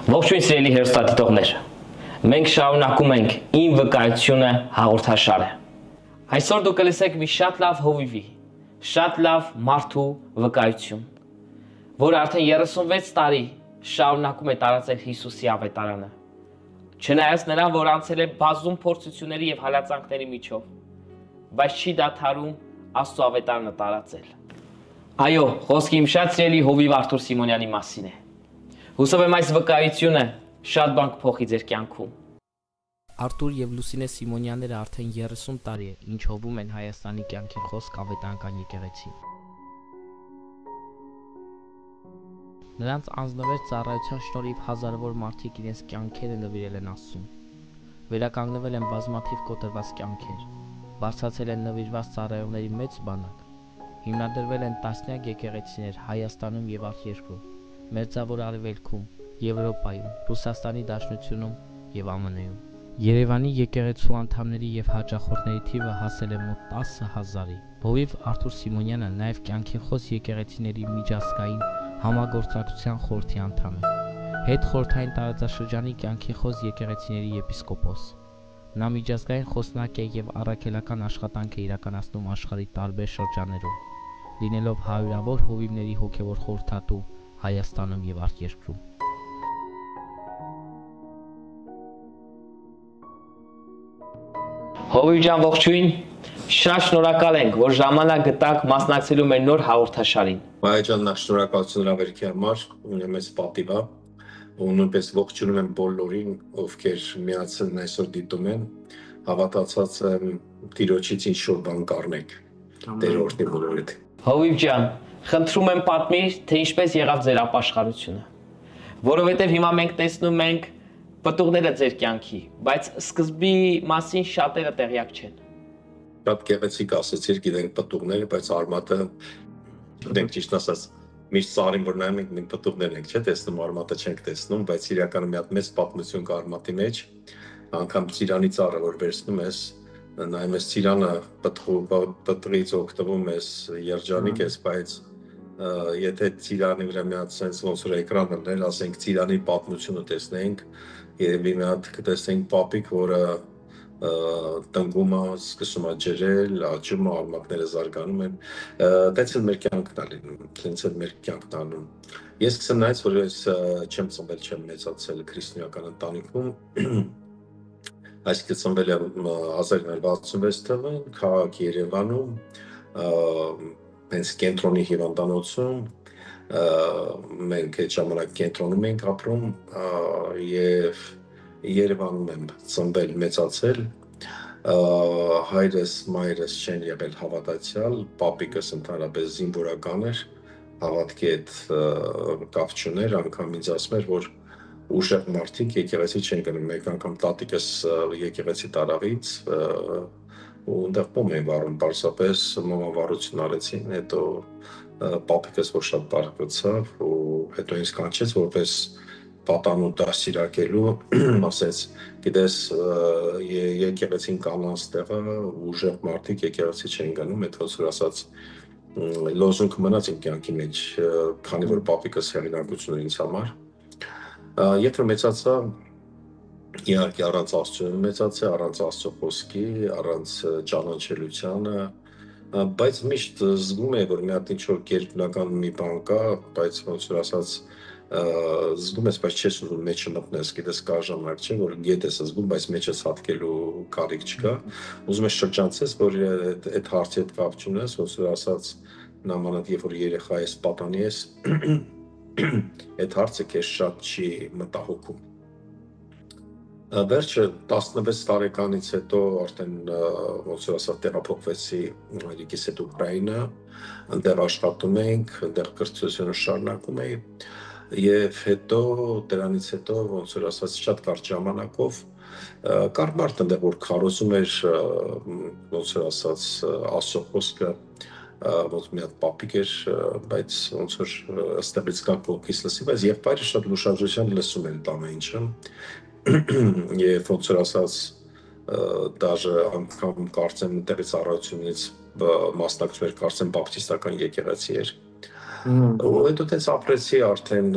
Ողջույն սիրելի հեռուստադիտողներ, մենք շարունակում ենք «Իմ վկայությունը» հաղորդաշարը։ Այսօր դուք կլսեք մի շատ լավ հովիվի, շատ լավ մարդու վկայություն, որը արդեն 36 տարի շարունակում է տարածել Հիսուսի ավետարանը։ Չնայած նրան, որ անցել է բազում փորձությունների եւ հալածանքների միջով, բայց չի դադարում Աստծո ավետարանը տարածել։ Այո, խոսքը իմ շատ սիրելի հովիվ Արթուր Սիմոնյանի մասին է։ Հուսով եմ այս վկայությունը շատ բան կփոխի ձեր կյանքում։ Արթուր եւ Լուսինե Սիմոնյանները արդեն 30 տարի է, ինչ հովում են Հայաստանի կյանքի խոսք ավետարանական եկեղեցին։ Նրանց անձնվեր ծառայության շնորհիվ հազարավոր մարդիկ իրենց կյանքերը նվիրել են Աստծուն։ Վերականգնվել են բազմաթիվ կոտրված կյանքեր, բարձրացել են նվիրված ծառայողների մեծ բանակ, հիմնադրվել են տասնյակ եկեղեցիներ Հայաստանում եւ արտերկրում, Մերձավոր Արևելքում, Եվրոպայում, Ռուսաստանի Դաշնությունում եւ ԱՄՆ-ում։ Երևանի եկեղեցու անդամների եւ հաճախորդների թիվը հասել է մոտ 10,000-ի։ Հովիվ Արթուր Սիմոնյանը նաեւ կյանքի խոս եկեղեցիների միջազգային համագործակցության խորհրդի անդամ է։ Հետխորհրդային տարածաշրջանի կյանքի խոս եկեղեցիների եպիսկոպոս։ Նա միջազգային խոսնակ է եւ առաքելական աշխատանք է իրականացնում աշխարհի տարբեր շրջաններում, լինելով հարյուրավոր հովիվների հոգեվոր խորհրդատու Հայաստանում եւ արտերկրում։ Հովիվ ջան, ողջույն։ Շատ շնորհակալ ենք, որ ժամանակ գտաք մասնակցելու մեր նոր հաղորդաշարին։ Վայ ջան, նախ շնորհակալություն հավերքի համար, ունեմ ես պատիվ է, ու նույնպես ողջունում եմ բոլորին, ովքեր միացել են այսօր դիտում են, հավատացած եմ Տիրոջից ինչ-որ բան կառնեք, Տեր օրհնի բոլորիդ։ Հովիվ ջան, խնդրում եմ պատմիր, թե ինչպես եղավ ձեր ապաշխարությունը, որովհետև հիմա մենք տեսնում ենք պտուղները ձեր կյանքի, բայց սկզբի մասին շատերը տեղյակ չեն։ Շատ գեղեցիկ ասեցիր, գիտենք պտուղները, բայց արմատը, դենք ճիշտ ասած, միշտ ծառին որ նայում ենք, մենք պտուղներ ենք, չէ՞, տեսնում, արմատը չենք տեսնում, բայց իրականում մի հատ մեծ պատմություն կա արմատի մեջ, անգամ ծիրանի ծառը որ վերցնում ես, նայում ես ծիրանը պտղից օգտվում ես, երջանիկ ես, բայց եթե ծիրանի վրա մի հատ sense ոնց որ էկրան դնել, ասենք ծիրանի պատմությունը տեսնենք, երևի մի հատ կտեսնենք պապիկ, որը տնկում է, սկսում է ջրել, աճում է, արմատները զարգանում են, դից էլ մեր կյանքն է լինում, դից էլ մեր կյանքն է անում։ Ես կսեմ նայած, որ ես չեմ ծնվել, չեմ մեծացել քրիստոնեական ընտանիքում, այսինքն ծնվել եմ 1966 թվականին, քաղաք Երևանում, հենց կենտրոնի հիվանդանոցում, մենք այդ ժամանակ կենտրոնում ենք ապրում եւ Երևանում եմ ծնվել, մեծացել, հայրս, մայրս չեն եղել հավատացյալ, պապիկս ընդհանրապես զինվորական էր, հավատքի հետ կապ չուներ, անգամ ինձ ասում էր, որ ուժեղ մարդիկ եկեղեցի չեն գնում, մեկ անգամ տատիկս եկեղեցի տարավից ու այնտեղ պոմ էին վառում, պարզապես մոմավառություն արեցին, հետո պապիկս որ շատ բարկացավ ու հետո ինձ կանչեց որպես պատանու դաստիարակելու, ասեց, գիտես, եկեղեցին կանանց տեղը ուժեղ մարդիկ եկեղեցի չեն գնում, այդ ոնց որ ասած լոզունգ մնաց իմ կյանքի մեջ, քանի որ պապիկս հեղինակություն էր ինձ համար։ Եթե մեծացա, իհարկե առանց Աստծո մեծացա, առանց Աստծո խոսքի, առանց ճանաչելությանը, բայց միշտ զգում եմ, որ մի հատ ինչ-որ կերպնական մի բան կա, բայց ոնց որ ասած զգում ես, բայց չես ուզում մեջը մտնես, գիտես կա ժամանակ չէ, որ գետ ես զգում, բայց մեջս հատկելու կարիք չկա, ուզում ես շրջանցես, որ այդ հարցի հետ կապ չունես, ոնց որ ասած նամանად երբ որ երեխա ես, պատանի ես, այդ հարցը քեզ շատ չի մտահոգում։ Վերջը 16 տարեկանից հետո արդեն ոնց որ ասած տեղափոխվեցի հայրիկիս հետ Ուկրաինա, այնտեղ աշխատում էինք, այնտեղ կրթությունը շարունակում էի եւ հետո դրանից հետո ոնց որ ասած շատ կարճ ժամանակով կար մարդ այնտեղ որ քարոզում էր ոնց որ ասած Աստծո խոսքը ոնց մի հատ պապիկ էր, բայց ոնց որ ըստեղից կա կողքից լսի, բայց եղբայրը շատ լուշադրությամբ լսում էր այդ ամեն ինչը եւ ոնց որ ասած դաժե անգամ կարծեմ տեղի ծառայությունից մասնակցում էր կարծեմ բապտիստական եկեղեցի էր ու հետո տենց ապրեցի արդեն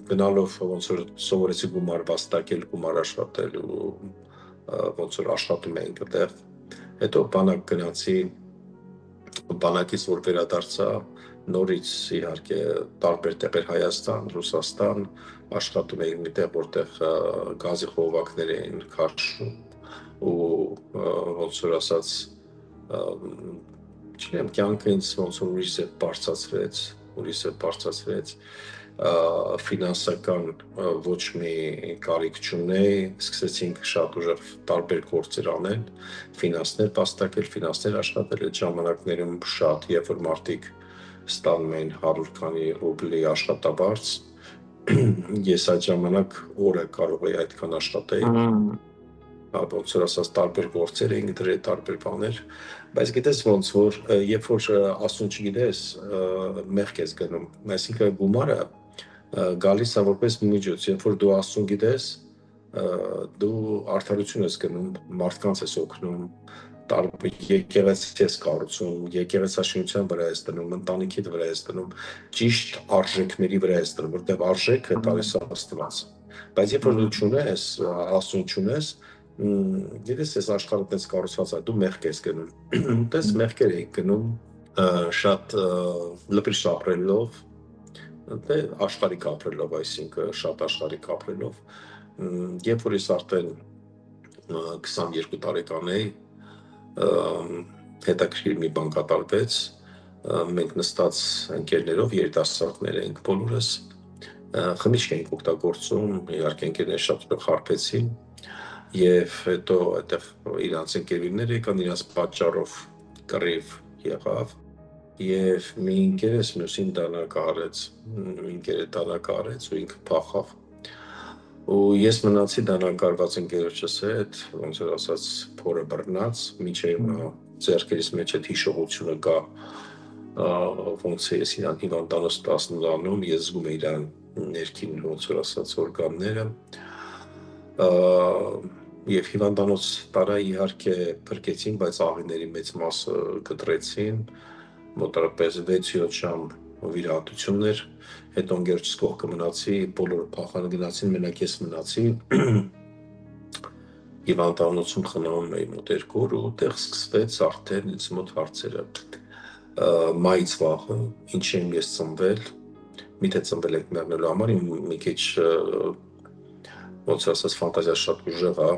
գնալով ոնց որ սովորեցի գումար վաստակել, գումար աշխատել ու ոնց որ աշխատում էինք այդտեղ։ Հետո բանակ գնացի, բանակից որ վերադարձա, նորից իհարկե տարբեր տեղեր Հայաստան, Ռուսաստան աշխատում էինք միտեղ, որտեղ գազի խողովակներ էին քաշում ու ոնց որ ասած չգիտեմ, կյանքը ինձ ոնց որ ուրիշ է բարձրացրեց, ֆինանսական ոչ մի կարիք չունեի, սկսեցինք շատ ուժեղ տարբեր գործեր անել, ֆինանսներ վաստակել, ֆինանսներ աշխատել այդ ժամանակներում շատ, երբ որ մարդիկ ստանում էին 100 քանի ռուբլի աշխատավարձ, ես այդ ժամանակ օրը կարող էի այդքան աշխատեի, ոնց որ ասած տարբեր գործեր էինք դրել, տարբեր բաներ, բայց գիտես ոնց որ երբ որ ասուն չգիտես, մեղք ես գնում, այսինքն գումարը գալիս է որպես միջոց, երբ որ դու ասուն գիտես, դու արդարություն ես գնում, մարդկանց ես օգնում, եկեղեցի ես կառուցում, եկեղեցաշինության վրա ես դնում, ընտանիքիդ վրա ես դնում, ճիշտ արժեքների վրա ես դնում, որտեղ արժեքը տալիս է Աստված, բայց երբ որ դու չունես, ասուն չունես, գիտես ես աշխարհը տես կառուցված է, դու մեղք ես գնում, տես մեղքեր էի գնում, շատ լպրիշ ապրելով, աշխարհիկ ապրելով, այսինքն շատ աշխարհիկ ապրելով, երբ որ ես արդեն 22 տարեկան էի, հետաքրքիր մի բան կատարվեց, մենք նստած ընկերներով երիտասարդներ էինք բոլորս, խմիչք էինք օգտագործում, իհարկե ընկերները շատ խարփեցին, եւ հետո այդտեղ իրանց ընկերներ եկան, իրանց պատճառով կռիվ եղավ, եւ մի ընկերս մյուսին դանակահարեց, ու ինքը փախավ, ու ես մնացի դանակահարված ընկերոջս հետ, ոնց որ ասած փորը բռնած, մինչեւ ձեռքերիս մեջ այդ հիշողությունը կա, ոնց է ես իրան հիվանդանոց 10-անում, ես զգում եմ իրան ներքին ոնց որ ասած օրգանները, եւ հիվանդանոց տարա իհարկե փրկեցին, բայց աղիների մեծ մասը կտրեցին, մոտավորապես 6-7 ժամ վիրահատություններ, հետո ընկերոջս կողքը մնացի, բոլորը փախան գնացին, մենակ ես մնացի, հիվանդանոցում խնամում էի մոտ 2 օր, ու տեղ սկսվեց արդեն ինձ մոտ հարցերը, մայից վաղը, ինչ եմ ես ծնվել, միթե ծնվել եք մեռնելու համար, մի քիչ ոնց ասած ֆանտազիա շատ ուժեղ է,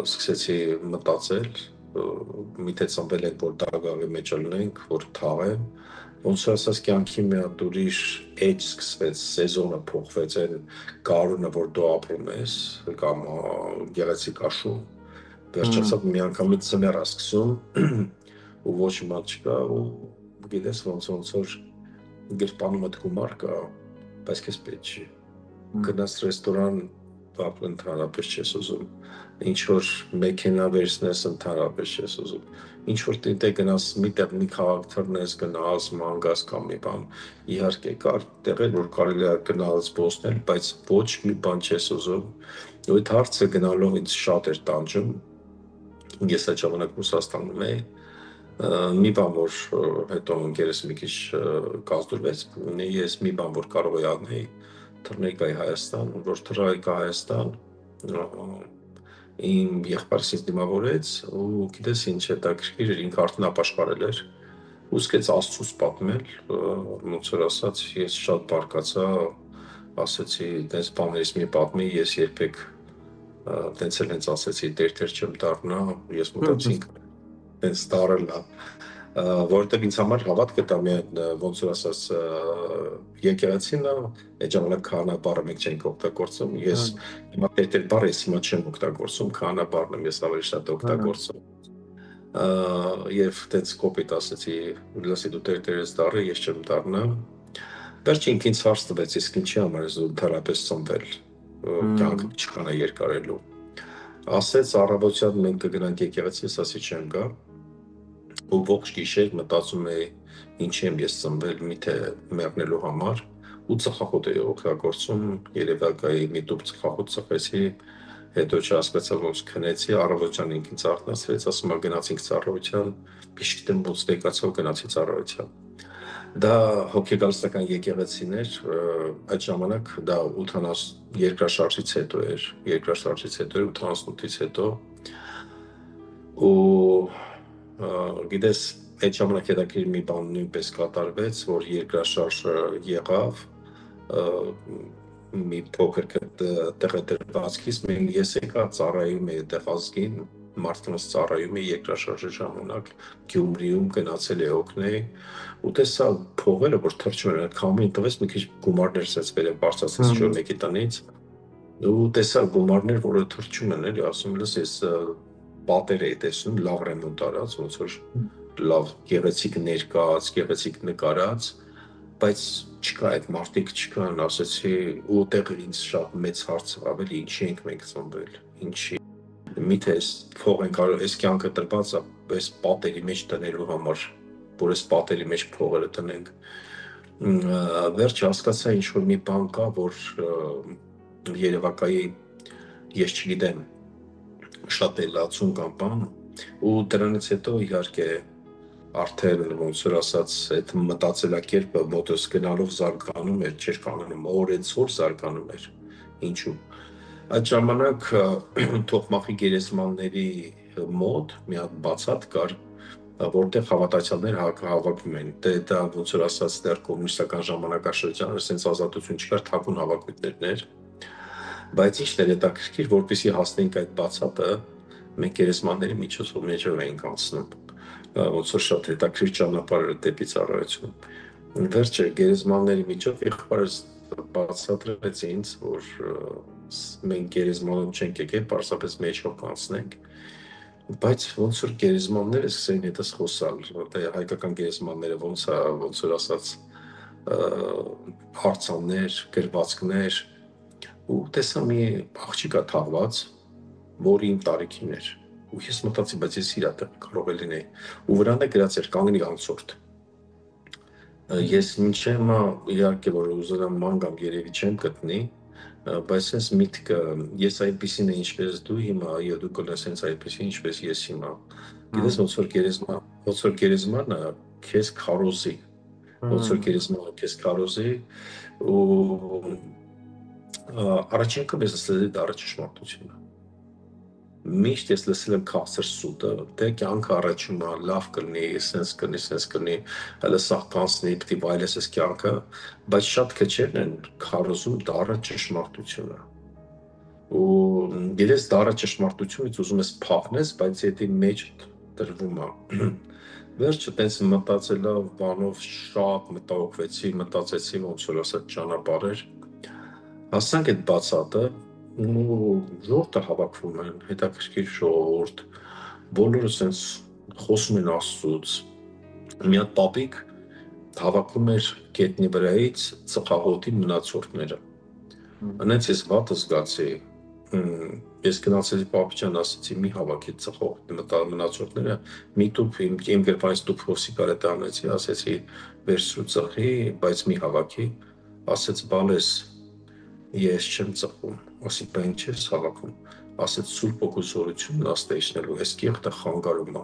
սկսեցի մտածել, միթե ծնվել ենք, որ դագաղի մեջ լինենք, որ թաղեմ, ոնց ասած կյանքի մի հատ ուրիշ էջ սկսվեց, սեզոնը փոխվեց, այն գարունը, որ դու ապրում ես, կամ գեղեցիկ աշուն, վերջացավ մի անգամից ձմեռ է սկսում, ու ոչ մի չկա, ու գիտես ոնց որ գրպանումդ գումար կա, բայց քեզ պետք չի, գնաց ռեստորան, ընդհանրապես չես ուզում, ինչ-որ մեքենա վերցնես, ընդհանրապես չես ուզում, ինչ-որ տեղ գնաս, միտեղ մի քաղաք թռնես, գնաս, ման գաս կամ մի բան, իհարկե կար տեղեր, որ կարելի է գնալս զբոսնել, բայց ոչ մի բան չես ուզում, ու այդ հարցը գնալով ինձ շատ էր տանջում, ես այդ ժամանակ Ռուսաստանում էի, մի բան, որ հետո ընկերս մի քիչ կազդուրվեց, ես մի բան, որ կարող էի անել, թռնեի գայի Հայաստան, որ թռայի գա Հայաստան, իմ եղբայրս ինձ դիմավորեց, ու գիտես ինչ հետաքրքիր էր, ինքը արդեն ապաշխարել էր, ու սկսեց Աստծուց պատմել, ոնց որ ասած, ես շատ բարկացա, ասեցի, տենց բաներից մի պատմի, ես երբեք տենց էլ հենց ասեցի, տեր չեմ դառնա, ես մտածինք, տենց դարել է, որովհետև ինձ համար հավատքը դա միայն ոնց որ ասած եկեղեցին է, այդ ժամանակ քահանա բառը մենք չենք օգտագործում, ես հիմա տեր բառը ես հիմա չեմ օգտագործում, քահանա բառն եմ ես ավելի շատ օգտագործում, եւ տենց կոպիտ ասեցի, լսի դու տեր ես դառը, ես չեմ դառնա, վերջին ինձ հարց տվեց, իսկ ինչի համար ես դու ընդհանրապես ծնվել, կյանքը ինչքան է երկարելու, ասեց առավոտյան մենք կգնանք եկեղեցի, ես ասի չեմ գա, ու ողջ գիշեր մտածում էի ինչ եմ ես ծնվել միթե մեռնելու համար ու ծխախոտ էի օգտագործում, երևակայի մի տուփ ծխախոտ ծխեցի, հետո չհասկացա ոնց քնեցի, առավոտյան ինքնից արթնացրեց, ասում եմ գնացինք ծառայության, միշտ ոնց եկացավ գնացի ծառայության։ Դա հոգեգարստական եկեղեցին էր, այդ ժամանակ դա 80 երկրաշարժից հետո էր, 88-ից հետո ու գիտես այդ ժամանակ հետաքրքիր մի բան նույնպես կատարվեց, որ երկրաշարժը եղավ մի փոքր տեղադրվածքից ես եկա ծառայում էի այդտեղ ազգին, մարդկանց ծառայում էի երկրաշարժի ժամանակ Գյումրիում գնացել էի օգնել ու տեսա փողերը որ թռչում են, այդ քամին տվեց մի քիչ գումարներ սեցվել են բարձրացած շոր մեկի տնից ու տեսա գումարներ, որը թռչում են, էլի ասում ես ես պատեր էի տեսնում, լավ ռեմոնտ արած, ոնց որ լավ գեղեցիկ ներկած, գեղեցիկ նկարած, բայց չկա այդ մարդիկ չկան, ասեցի, ու տեղը ինձ շատ մեծ հարց ավելի ինչի ենք մենք ծնվել, ինչի միթե այս փող են կարող, այս կյանքը տրված է, այս պատերի մեջ տնելու համար, որ այս պատերի մեջ փողերը տնենք։ Վերջ հասկացա ինչ-որ մի բան կա, որ երևակայի ես չգիտեմ շատ է լացում կամ բան ու դրանից հետո իհարկե արդեն ոնց որ ասած այդ մտածելակերպը մոտս գնալով զարգանում էր, չէր կանգնում, օրեցօր զարգանում էր։ Ինչու՞։ Այդ ժամանակ Թոխմախի գերեզմանների մոտ մի հատ բացատ կար, որտեղ հավատացյալներ հավաքվում են։ Դա ոնց որ ասած դեռ կոմունիստական ժամանակաշրջանը, ասենց ազատություն չկար, թաքուն հավաքույթներն էր։ Բայց ինչն էր հետաքրքիր, որպեսզի հասնենք այդ բացատը, մենք գերեզմանների միջոցով մեջով էինք անցնում, ոնց որ շատ հետաքրքիր ճանապարհ էր դեպի ծառայություն։ Վերջը գերեզմանների միջով եղբայրս բացատրեց ինձ, որ մենք գերեզմանով չենք եկել, պարզապես մեջով կանցնենք, բայց ոնց որ գերեզմանները սկսեն հետս խոսալ, որտեղ հայկական գերեզմանները ոնց որ ասած արձաններ, գրվածքներ ու տեսա մի աղջիկա թաղված, որ իմ տարիքին էր ու ես մտածի, բայց ես իրա տեղ կարող է լինեի ու վրան է գրած էր կանգնի անցորդ ես մինչև իհարկե որ ուզում ման գամ երևի չեմ գտնի բայց ես միտքը ես այդպեսին է ինչպես դու հիմա այո դու կլես հենց այդպեսին ինչպես ես հիմա գիտես ոնց որ գերեզմանը քեզ քարոզի ոնց որ գերեզմանը քեզ քարոզի ու առաջին անգամ ես լսել եմ դառը ճշմարտությունը միշտ ես լսել եմ քաղցր սուտը, դե կյանքը առաջում է, լավ կլինի, սենց կլինի, հələ սաղ կանցնի, պիտի վայելես ես կյանքը, բայց շատ քչերն են քարոզում դառը ճշմարտությունը։ Ու գիտես դառը ճշմարտությունից ուզում ես փախնես, բայց եթե մեջ դրվում է։ Վերջը տենց մտածելով բանով շատ մտածեցի ոնց որ ասած ճանապարհեր։ Հասանք այդ բացատը ու ժողովուրդը հավաքվում են, հետաքրքիր ժողովուրդ, բոլորը սենց խոսում են Աստծուց, մի հատ պապիկ հավաքվում էր գետնի վրայից ծխախոտի մնացորդները, անենց ես վատը զգացի, ես գնացի պապիջան ասեցի մի հավաքի ծխախոտի մնացորդները, մի տուփ իմ գրպանից տուփ հոսի կարետ անեցի, ասեցի վերցրու ծխի, բայց մի հավաքի, ասեց բալես ես չեմ ծխում, ասի բա ինչ ես հավաքում, ասեց Սուրբ Հոգու զորությունն աստեյշնելու, ես կեղտը խանգարում է։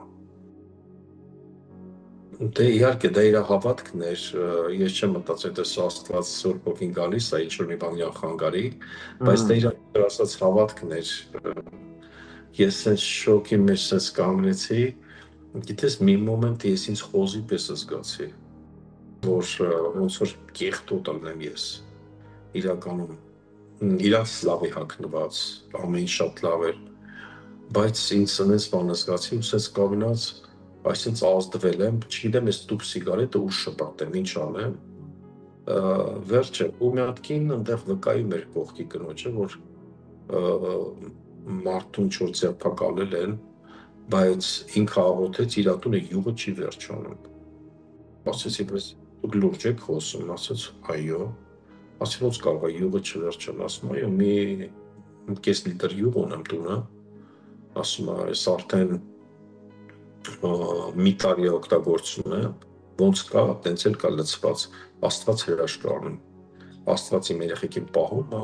Դե իհարկե դա իր հավատքն էր, ես չեմ մտածել թե սա Աստված Սուրբ Հոգին գալիս է ինչ-որ մի բան խանգարի, բայց դա իր ասած հավատքն էր։ Ես սենց շոկի մեջ սենց կանգնեցի, գիտես մի մոմենտ ես ինձ խոզի պես զգացի, որ ոնց որ կեղտոտ ալնեմ ես, իրականում իրանց լավ է հագնված, ամեն շատ լավ էր, բայց ինձ սնենց բան զգացի ու սենց կանգնած, այսինց ազդվել եմ, չգիտեմ ես տուփ սիգարետը ու շպատեմ, ինչ անեմ, վերջը, ու մի հատ կին ընդեղ վկայում էր կողքի կնոջը, որ մարդուն չոր ձերբակալել են, բայց ինքը աղոթեց իր ատունը յուղը չի վերջանում, ասեցի, բայց դուք լուրջ եք խոսում, ասեց, այո, ասի ոնց կարող է յուղը չվերջան, ասում այո մի կես լիտր յուղ ունեմ տունը, ասում այս արդեն մի տարի օգտագործում եմ, ոնց կա, տենց էլ կա լցված, Աստված հրաշքանում, Աստված իմ երեխեքին պահում է,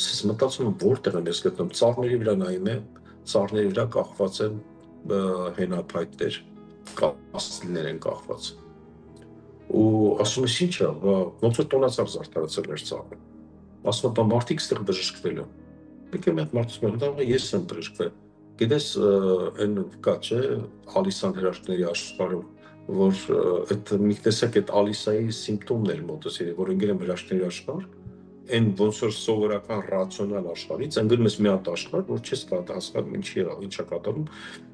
ես մտածում եմ որտեղ եմ ես գտնում, ծառների վրա նայում եմ, ծառների վրա կախված են հենափայտեր, կասլիներ են կախված, ու ասում ես ի՞նչ է, ոնց որ տոնածառ զարդարացել էր ծառը։ Ասում եմ, մարդիկ ստեղ բժշկվել են։ Եկել մի հատ մարդ ասում է, դա ես եմ բժշկվել։ Գիտես, այն կա չէ, Ալիսան հրաշքների աշխարհում, որ այդ մի տեսակ այդ Ալիսայի սիմպտոմներ մոտս իրեն, որ ընկել եմ հրաշքների աշխարհ, այն ոնց որ սովորական ռացիոնալ աշխարհից ընկնում ես մի հատ աշխարհ, որ չես կարող հասկանալ ինչա կատարում։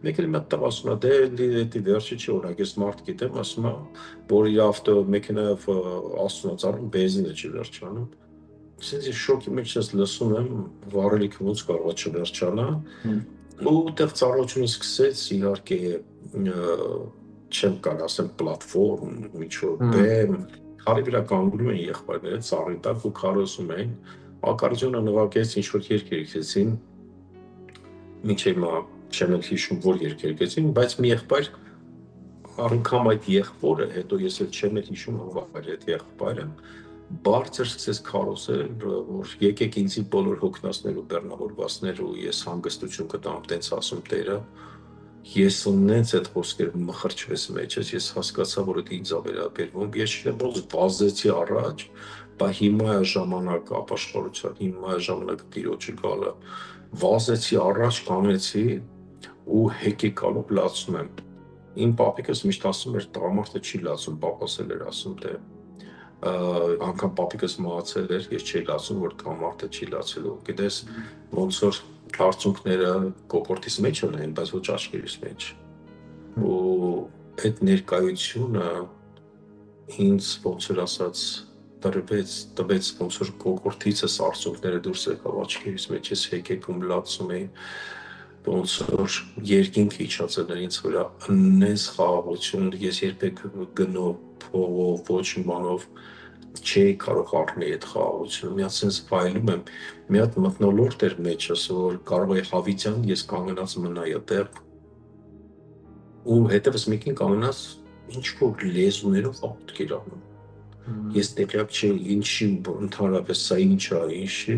Մեկ էլ մի հատ տղա ասում է, դե դե վերջի չի օրինակ, ես մարդ գիտեմ, ասում է, որ իր ավտո մեքենայով աստուծածառում բենզինը չի վերջանում։ Սենց ես շոկի մեջ ես լսում եմ, վառելիքը ոնց կարող է չվերջանա, ու այդտեղ ծառայությունը սկսեց, իհարկե չեմ կարող ասեմ պլատֆորմ, ինչ-որ բեմ, քարի վրա կանգնում են եղբայրները ծառի տակ ու քարոզում էին, ակարդեոնը նվագեց, ինչ-որ երգ երգեցին, մինչև հիմա չեմ էլ հիշում, որ երգ երգեցին, բայց մի եղբայր անգամ այդ եղբորը, հետո ես էլ չեմ էլ հիշում, ով էր այդ եղբայրը, բարձր սկսեց քարոզել, որ եկեք ինձի բոլոր հոգնածներ ու բեռնավորվածներ ու ես հանգստություն կտամ, տենց ասում Տերը։ Ես ունենց այդ խոսքերը մխրճվեց մեջս, ես հասկացա, որ դա ինձ է վերաբերվում, ես չեմ ոնց վազեցի առաջ, բա հիմա է ժամանակ ապաշխարության, հիմա է ժամանակ Տիրոջը գալը, վազեցի առաջ, կանեցի ու հեկեկալով լացում եմ։ Իմ պապիկս միշտ ասում էր, տղամարդը չի լացում, պապասել էր ասում, թե անգամ պապիկս մահացել էր, ես չէի լացում, որ տղամարդը չի լացելու, գիտես, ոնց որ արցունքները կոկորդիս մեջ ունեն, բայց ոչ աչքերիս մեջ, ու այդ ներկայությունը ինձ ոնց որ ասած տվեց ոնց որ կոկորդիցս արցունքները դուրս եկավ աչքերիս մեջ, ես հեկեկում լացում էի, ոնց որ երկինք իջացել էր ինձ վրա, նես խաղաղություն, ես երբեք գնով, փողով, ոչ իմանով չէի կարող առնել այդ խաղաղությունը, մի հատ սենց վայելում եմ, մի հատ մթնոլորտ էր մեջս, որ կարող է հավիտյան ես կանգնած մնայի այդտեղ, ու հետևս մեկին կանգնած ինչ-որ լեզուներով աղոթք էր անում, ես տեղյակ չէի ինչի ընդհանրապես սա ինչ է, ինչի,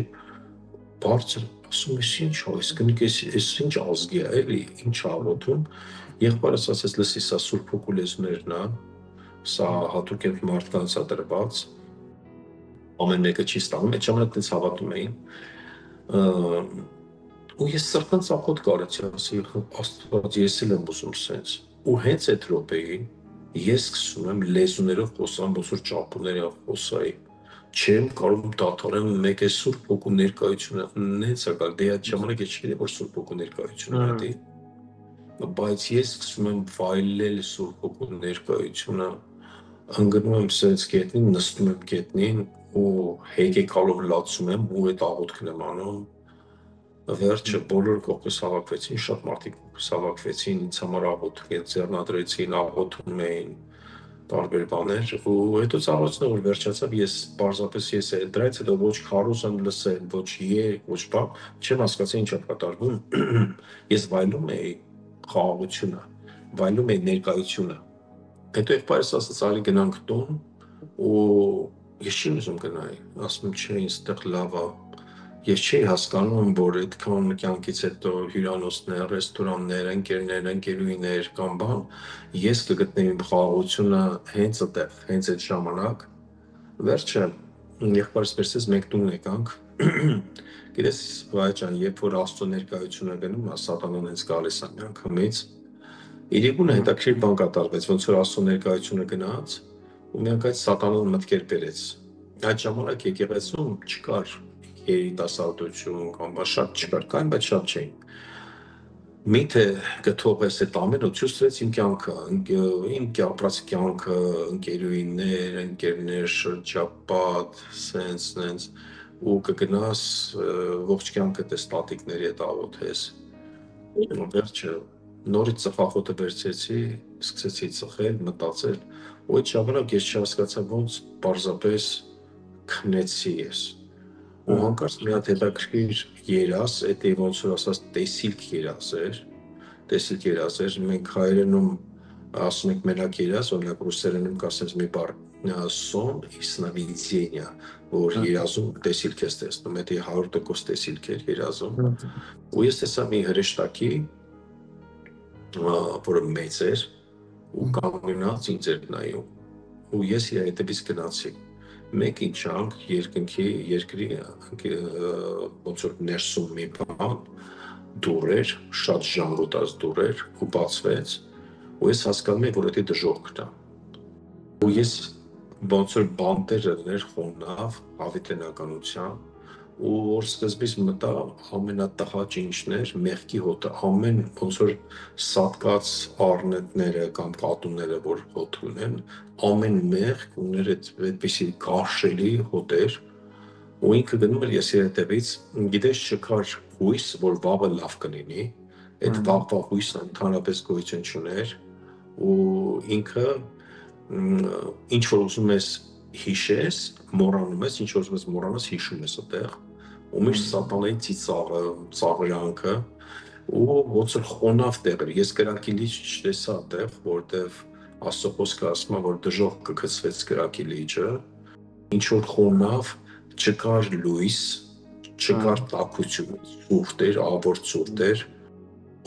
բարձր ասում ես ինչ է, ես կնիկ ես ինչ ազգի է, էլի, ինչ աղոթում, եղբայրս ասեց, լսի, սա Սուրբ Հոգու լեզուներն է, սա հատուկ է մարդկանց է տրված, ամեն մեկը չի ստանում, այդ ժամանակ դες հավատում էին, ու ես սրտանց աղոթք արեցի, ասի, Աստված, ես էլ եմ ուզում սենց, ու հենց այդ րոպեին ես սկսում եմ լեզուներով խոսամ, ոնց որ ճապոներով խոսայի, չեմ կարող դադարել մեկ է Սուրբ Հոգու ներկայությունը նենց է գալ, դե այդ ժամանակ ես չգիտեմ, որ Սուրբ Հոգու ներկայությունը է դի, բայց ես սկսում եմ վայելել Սուրբ Հոգու ներկայությունը, ընկնում եմ սենց գետնին, նստում եմ գետնին ու հեկեկալով լացում եմ ու այդ աղոթքն եմ անում, վերջը բոլոր կողքս հավաքվեցին, շատ մարդիկ կողքս հավաքվեցին, ինձ համար աղոթք ձեռնադրեցին, աղոթում էին, տարբեր բաներ, ու հետո ծառայությունը որ վերջացավ, ես պարզապես ես դրանից հետո ոչ քարոզ եմ լսել, ոչ երգ, ոչ բան, չեմ հասկացել ինչ է կատարվում, ես վայելում էի խաղաղությունը, վայելում էի ներկայությունը, հետո եղբայրս ասաց, արի գնանք տուն, ու ես չի ուզում գնայի, ասում եմ, չէ, ինձ տեղ լավ է, ես չի հասկանում, որ այդքան կյանքից հետո հյուրանոցներ, ռեստորաններ, ընկերներ, ընկերուհիներ կամ բան, ես կգտնեի իմ խաղաղությունը հենց այդտեղ, հենց այդ ժամանակ, վերջը եղբայրս վերցրեց մենք տուն եկանք, գիտես, վայ ջան, երբ որ Աստծո ներկայությունը գնում, սատանան հենց գալիս է միանգամից, իրիկունը հետաքրքիր բան կատարվեց, ոնց որ Աստծո ներկայությունը գնաց, ու միանգամից սատանան մտքեր բերեց, այդ ժամանակ եկեղեցում չկար երիտասարդություն կամ շատ չկար, կային, բայց շատ չէին, միթե կթողես այդ ամենը ցույց տվեց իմ կյանքը, իմ ապրած կյանքը, ընկերուհիներ, ընկերներ, շրջապատ, սենց, ու կգնաս ողջ կյանքը տես տատիկների հետ աղոթես, վերջը նորից ծխախոտը վերցեցի, սկսեցի ծխել, մտածել, ու այդ ժամանակ ես չհասկացա ոնց պարզապես քնեցի ես, ու հանկարծ մի հատ հետաքրքիր երազ, այդ ոնց որ ասած տեսիլք երազ էր, մենք հայերենում ասում ենք մենակ երազ, օրինակ ռուսերենում կասես մի բառ сон и сновидение, որ երազում տեսիլք ես տեսնում, դա 100% տեսիլք էր երազում, ու ես տեսա մի հրեշտակի, որը մեծ էր, ու կանգնած ինձ էր նայում, ու ես իր հետևից գնացի։ Մենք իջանք երկրի ոնց որ ներսում մի բան դուռ էր, շատ ժանգոտած դուռ էր ու բացվեց, ու ես հասկանում եի, որ դա դժոխքն է։ Ու ես ոնց որ բանտերը խոնավ հավիտենականության, ու որ սկզբից մտա ամենատխաճ ինչն էր, մեղքի հոտը, ամեն ոնց որ սատկած առնետները կամ կատուները, որ հոտ ունեն, ամեն մեղք ուներ այդպիսի գարշելի հոտեր, ու ինքը գնում էր ես իր հետևից, գիտես չկար հույս, որ վաղը լավ կլինի, այդ վաղվա հույսը ընդհանրապես գոյություն չուներ, ու ինքը ինչ որ ուզում ես հիշես, մոռանում ես, ինչ որ ուզում ես մոռանաս, հիշում ես այդտեղ, ու միշտ սատանայի ծիծաղը, ծաղրանքը, ու ոնց որ խոնավ տեղ էր, ես կրակի լիճ չտեսա այդտեղ, որտեղ Աստծո խոսքը ասում է, որ դժոխք կգցվեց կրակի լիճը, ինչ որ խոնավ, չկար լույս, չկար տաքություն, ցուրտ էր, ավոր ցուրտ էր,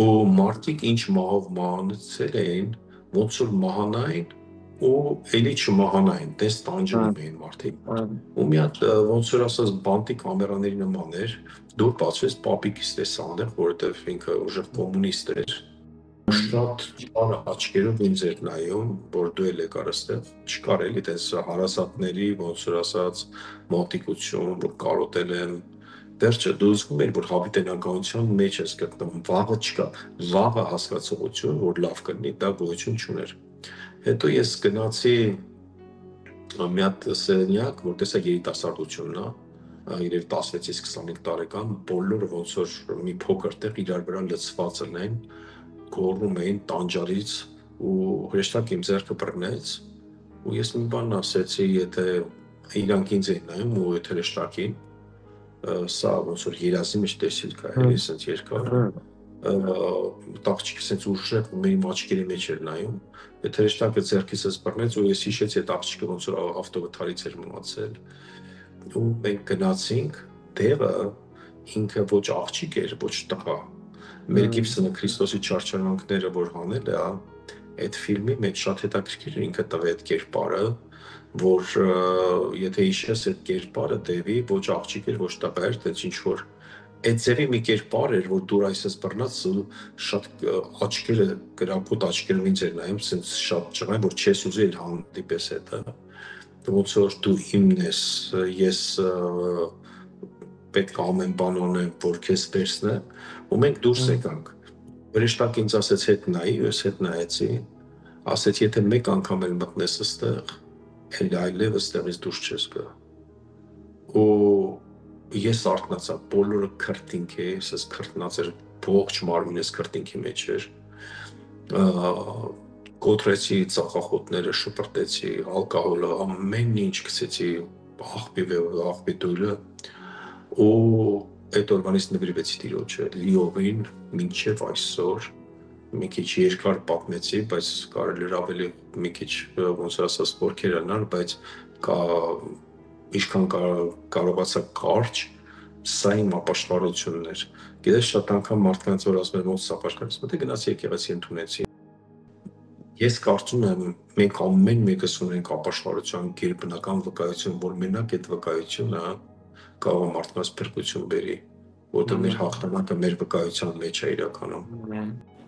ու մարդիկ ինչ մահով մահանցել էին, ոնց որ մահանային ու էլի չմահանային, տես տանջվում էին մարդիկ։ Ու մի հատ ոնց որ ասած բանտի կամերաների նման էր, դուր բացվեց պապիկից տեսա այնտեղ, որովհետև ինքը ուժեղ կոմունիստ էր։ Շատ ճար աչքերով ինձ էր նայում, որ դու էլ եկար այստեղ, չկար էլի տես հարազատների ոնց որ ասած մոտիկություն, որ կարոտել են, դեռ չէ, դու զգում ես, որ հավիտենականության մեջ ես գտնվում, վաղը չկա, վաղը հասկացողություն, որ լավ կլինի, դա գոյություն չուներ։ Հետո ես գնացի մի հատ սենյակ, որ տեսա երիտասարդությունն է, իրեր 16-ից 25 տարեկան, բոլորը ոնց որ մի փոքր տեղ իրար վրա լցված են, գոռում էին տանջարից, ու հրեշտակ իմ ձեռքը բռնեց, ու ես մի բան ասեցի, եթե իրանք ինձ էին նայում, ու այդ հրեշտակին, սա ոնց որ երազի մեջ տեսիլ կա, էլի սենց երկար, տաղջիկը սենց ուժեղ ու մեր աչքերի մեջ էր նայում, այդ հրեշտակը ձեռքիցս բռնեց ու ես հիշեցի այդ աղջիկը ոնց որ ավտովթարից էր մնացել, ու մենք գնացինք, դեղը ինքը ոչ աղջիկ էր, ոչ տղա, Մեր Գիբսոնը Քրիստոսի չարչարանքները, որ հանել է, այդ ֆիլմի մեջ շատ հետաքրքիր է ինքը տվե այդ կերպարը, որ եթե հիշես այդ կերպարը դեպի ոչ աղջիկ էր, ոչ տղա էր, դա ինչ որ այդ ձևի մի կերպար էր, որ դու այսպես բռնած շատ աչքերը, կրակոտ աչքերով ինձ էր նայում, սենց շատ ջղայն, որ չես ուզել հանդիպես հետը, ոնց որ դու իմն ես, ես պետք է ամեն բան անեմ, որ քեզ վերցնեմ, ու մենք դուրս եկանք, հրեշտակը ինձ ասեց հետ նայի, ես հետ նայեցի, ասեց եթե մեկ անգամ էլ մտնես այստեղ, էլ այլևս այստեղից դուրս չես գա, ու ես արթնացա, բոլորը քրտինք է, ես քրտնած էր, ողջ մարմինս քրտինքի մեջ էր, կոտրեցի ծախախոտները, շպրտեցի, ալկոհոլը, ամեն ինչ գցեցի, աղբի դույլը, ու այդ օրվանից նվիրվեցի Տիրոջը, լիովին, մինչև այսօր, մի քիչ երկար պատմեցի, բայց կարելի էր ավելի մի քիչ ոնց ասած խորքեր անալ, բայց ինչքան կարողացա կարճ, սա իմ ապաշխարությունն էր։ Գիտես շատ անգամ մարդկանց որ ասում են ոնց ապաշխարություն, դե գնացի եկեղեցի ընդունեցի։ Ես կարծում եմ մենք ամեն մեկս ունենք ապաշխարության գերբնական վկայություն, որ մենակ այդ վկայությունը կարող է մարդկանց փրկություն բերի, որտեղ մեր հաղթանակը մեր վկայության մեջ է իրականում։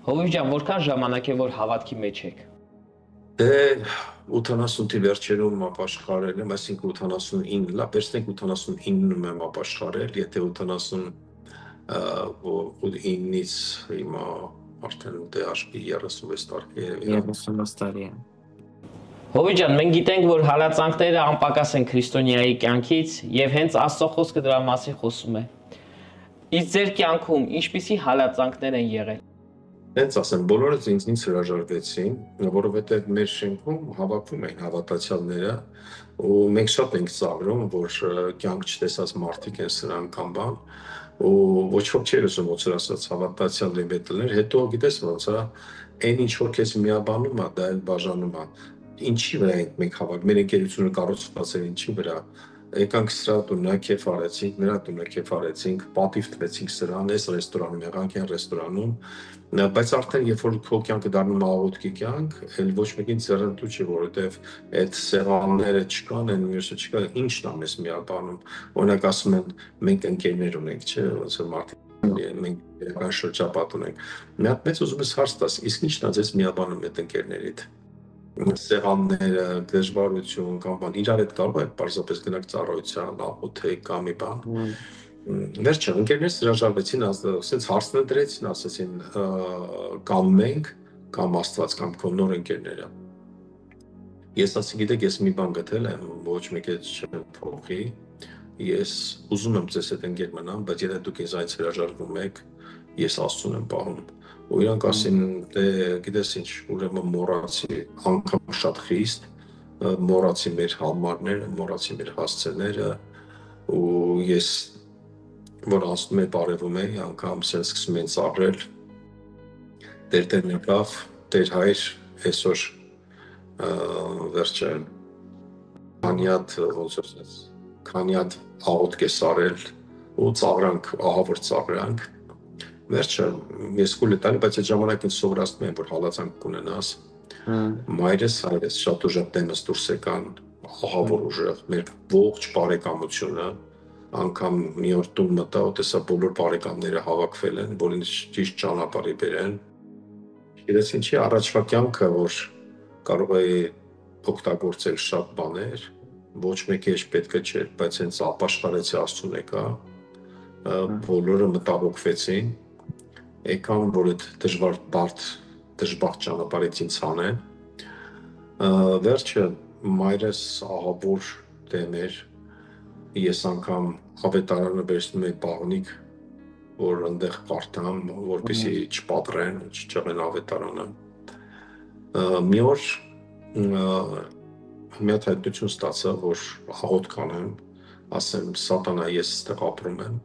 Հովիվ ջան, որքան ժամանակ է որ հավատքի մեջ եք։ Դե 80-ի վերջերում ապաշխարել եմ, այսինքն 89, լավ, վերցնենք 89-ում եմ ապաշխարել, եթե 89-ից հիմա արդեն դե աշխի 36 տարի է։ 36 տարի է։ Հովիվ ջան, մենք գիտենք, որ հալածանքները անպակաս են քրիստոնյայի կյանքից եւ հենց Աստծո խոսքը դրա մասին խոսում է։ Իսկ ձեր կյանքում ինչպիսի հալածանքներ են եղել։ Հենց ասեմ, բոլորս ինձնից հրաժարվեցին, որովհետև մեր շենքում հավաքվում էին հավատացյալները, ու մենք շատ ենք ծաղրում, որ կյանք չտեսած մարդիկ են սրանք կամ բան, ու ոչ ոք չէր ուզում ոնց ասած հավատացյալ լեբետներ, հետո գիտես ոնց է, այն ինչ որ քեզ միաբանում է, դա էլ բաժանում է։ Ինչի վրա ենք մենք հավաք, մեր ընկերությունը կառուցված էր ինչի վրա, Եկանք սրա տունը քեֆ արեցինք, նրա տունը քեֆ արեցինք, պատիվ տվեցինք սրան, այս ռեստորանում եղանք, այն ռեստորանում, բայց արդեն երբ որ քո կյանքը դառնում է աղոթքի կյանք, էլ ոչ մեկին ձեռնտու չի, որովհետև այդ սեղանները չկան, այն մյուսը չկա, ի՞նչն է մեզ միաբանում։ Օրինակ ասում են, մենք ընկերներ ունենք, չէ՞, ոնց որ մարդիկ մենք իրական շրջապատ ունենք։ Մի հատ մեծ ուզում ես հարց տաս, իսկ ի՞նչն է ձեզ միաբանում այդ ընկերներիդ։ Սեղանները, դժվարություն կամ բան, իրար հետ կարող եք պարզապես գնաք ծառայության, աղոթեք կամ մի բան։ Վերջը ընկերներս հրաժարվեցին, ասենց հարցը դրեցին, ասեցին կամ մենք, կամ Աստված, կամ քո նոր ընկերները։ Ես ասի գիտեք, ես մի բան գտել եմ, ոչ մեկ էլ չեմ փոխի։ Ես ուզում եմ ձեզ հետ ընկեր մնամ, բայց եթե դուք ինձ այս հրաժարվում եք, ես Աստծուն եմ պահում։ Ու իրանք ասին, դե գիտես ինչ, ուրեմն մոռացի, անգամ շատ խիստ, մոռացի մեր համարները, մոռացի մեր հասցեները, ու ես որ անցնում եմ բարևում էի, անգամ սենց սկսում են ծաղրել, Տեր եկավ, Տեր հայր, այսօր վերջը քանի հատ ոնց որ ասած, քանի հատ աղոթք ես արել ու ծաղրանք, ահա որ ծաղրանք, վերջը ես կուլ տալի, բայց այդ ժամանակ ինձ սովորացնում են, որ հալածանք կունենաս, մայրս, հայրս շատ ուժեղ դեմս դուրս եկան, ահա որ ուժեղ, մեր ողջ բարեկամությունը, անգամ մի օր տուն մտա, ու տեսա բոլոր բարեկամները հավաքվել են, որ ինձ ճիշտ ճանապարհի բերեն։ Գիտես ինչի առաջվա կյանքը, որ կարող էի օգտագործել շատ բաներ, ոչ մեկի էջ պետքը չէր, բայց հենց ապաշխարեցի Աստծուն եկա, բոլորը մտահոգվեցին, եկան, որ այդ դժբախտ ճանապարհից ինձ հանեն։ Վերջը մայրս ահավոր դեմ էր, ես անգամ ավետարանը վերցնում էի բաղնիք, որ այնտեղ կարդամ, որպեսզի չպատրեն, չճղեն ավետարանը։ Մի օր մի հատ հայտնություն ստացա, որ աղոթք անեմ, ասեմ սատանա, ես այստեղ ապրում եմ,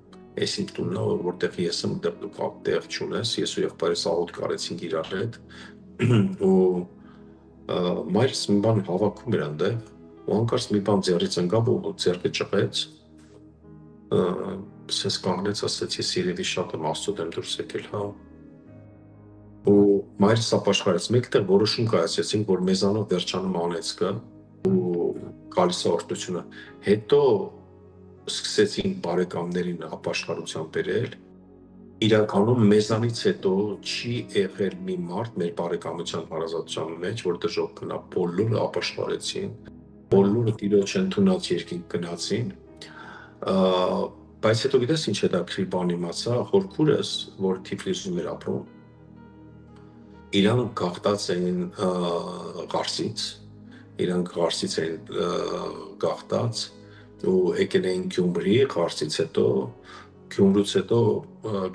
այս իմ տունն է, որտեղ ես եմ, դեռ դու տեղ չունես, ես ու եղբայրս աղոթք արեցինք իրար հետ, ու մայրս մի բան հավաքում էր այնտեղ, ու հանկարծ մի բան ձեռից ընկավ ու ձեռքը ճղեց, սենց կանգնեց, ասեց ես երևի շատ եմ Աստծո դեմ դուրս եկել, հա։ Ու մայրս ապաշխարեց, մեկտեղ որոշում կայացրեցինք, որ մեզանով վերջանում անեծքը ու գալիս է օրհնությունը։ Հետո սկսեցինք բարեկամներին ապաշխարության բերել։ Իրականում մեզանից հետո չի եղել մի մարդ մեր բարեկամության հարազատության մեջ, որ դժոխք գնա, բոլորը ապաշխարեցին, բոլորը Տիրոջ ընդունած երկինք գնացին, բայց հետո գիտես ինչ հետաքրքիր բան իմացա, խորքուրս, որ Թիֆլիսում էր ապրում, իրանք գաղթած էին Ղարսից, իրանք Ղարսից էին գաղթած ու եկել էին Գյումրի, Ղարսից հետո, Գյումրուց հետո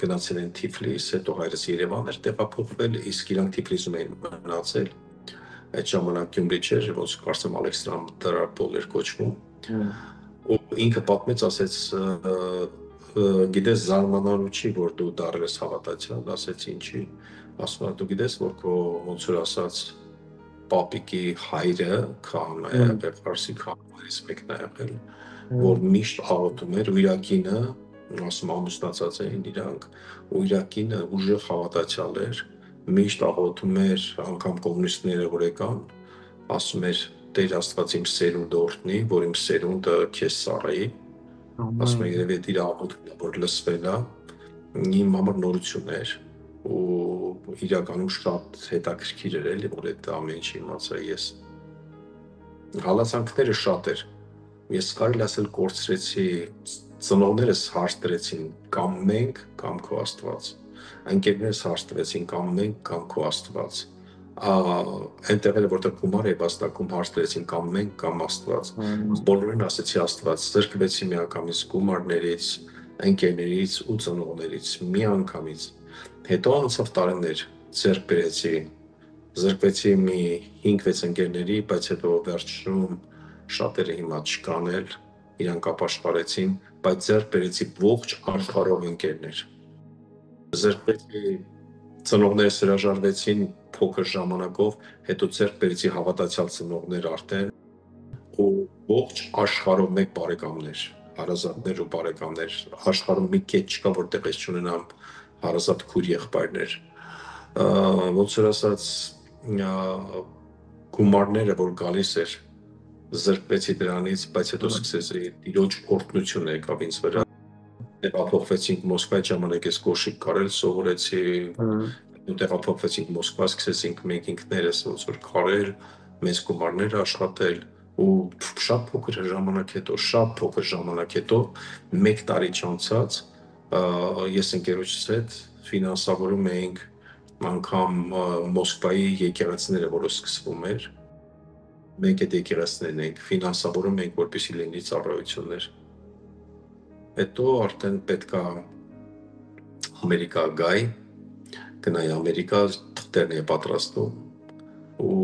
գնացել են Թիֆլիս, հետո հայրս Երևան էր տեղափոխվել, իսկ իրանք Թիֆլիսում էին մնացել, այդ ժամանակ Գյումրի չէր, ոնց կարծեմ Ալեքսանդրապոլ էր կոչվում, ու ինքը պատմեց, ասեց, գիտես զարմանալու չի, որ դու դառել ես հավատացյալ, ասեց ինչի, ասում է դու գիտես, որ քո ոնց որ ասած պապիկի հայրը քահանա է եղել, Ֆարսի քահանաներից մեկն է եղել, որ միշտ աղոթում էր ու իր կինը, ասում ամուսնացած էին իրանք, ու իր կինը ուժեղ հավատացյալ էր, միշտ աղոթում էր, անգամ կոմունիստները որ եկան, ասում էր Տեր Աստված իմ սերունդը օրհնի, որ իմ սերունդը քեզ սառայի, ասում է երևի իր աղոթքն որ լսվել է, իմ համար նորություն էր ու իրականում շատ հետաքրքիր էր էլի, որ այդ ամեն ինչի իմացա ես։ Հալածանքները շատ էր, ես կարելի ասել կորցրեցի, ծնողներս հարց դրեցին կամ մենք, կամ քո Աստված, ընկերներս հարց տվեցին կամ մենք, կամ քո Աստված, այնտեղ էլ որտեղ գումար էի վաստակում հարց դրեցին կամ մենք, կամ Աստված, բոլորին ասեցի Աստված, զրկվեցի միանգամից գումարներից, ընկերներից ու ծնողներից, միանգամից, հետո անցավ տարիներ, ձեռք բերեցի, զրկվեցի մի 5-6 ընկերների, բայց հետո վերջում շատերը հիմա չկան էլ, իրանք ապաշխարեցին, բայց ձեռք բերեցի ողջ աշխարհով ընկերներ, զրկվեցի, ծնողներս հրաժարվեցին փոքր ժամանակով, հետո ձեռք բերեցի հավատացյալ ծնողներ արդեն, ու ողջ աշխարհով մեկ բարեկամներ, հարազատներ ու բարեկամներ, աշխարհում մի կետ չկա, որտեղ ես չունենամ հարազատ քույր եղբայրներ։ Ոնց որ ասած, գումարները, որ գալիս էր, զրկվեցի դրանից, բայց հետո սկսեցի տիրոջ օրհնությունը եկավ ինձ վրա։ Տեղափոխվեցինք Մոսկվա, այդ ժամանակ ես կոշիկ կարել սովորեցի, տեղափոխվեցինք Մոսկվա, սկսեցինք մենք ինքներս ոնց որ կարել, մեծ գումարներ աշխատել ու շատ փոքր ժամանակ հետո, 1 տարի չանցած, ես ընկերոջս հետ ֆինանսավորում էինք անգամ Մոսկվայի եկեղեցիները, որը սկսվում էր, մենք այդ եկեղեցիներն էինք ֆինանսավորում էինք, որպեսզի լինի ծառայություններ։ Հետո արդեն պետքա Ամերիկա գայ, գնայի Ամերիկա, թղթերն էի պատրաստում ու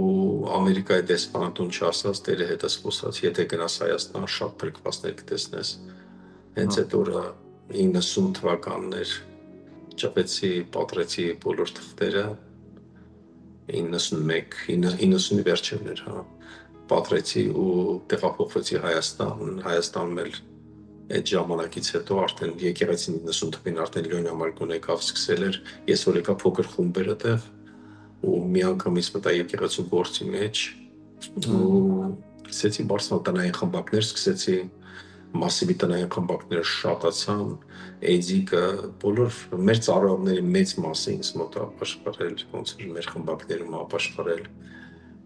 Ամերիկայի դեսպանատուն չասած, տերը հետս խոսած, եթե գնաս Հայաստան, շատ փրկվածներ կտեսնես։ Հենց այդ օրը 90 թվականներ ճպեցի, պատրեցի բոլոր թղթերը, 90-ի վերջերներ, պատրեցի ու տեղափոխվեցի Հայաստանում էլ այդ ժամանակից հետո արդեն եկեղեցին 90 թվականին արդեն Լյոնյա Մարկոն եկավ սկսել էր, ես որ եկա փոքր խումբեր այդտեղ ու մի անգամից մտա եկեղեցու գործի մեջ ու սկսեցի բարձրալ տնային խմբակներ, սկսեցի մասիվի տնային խմբակները շատացան, Էդիկը, բոլոր մեր ծառայողների մեծ մասը ինձ մոտ ապաշխարել, ոնց որ մեր խմբակներում ապաշխարել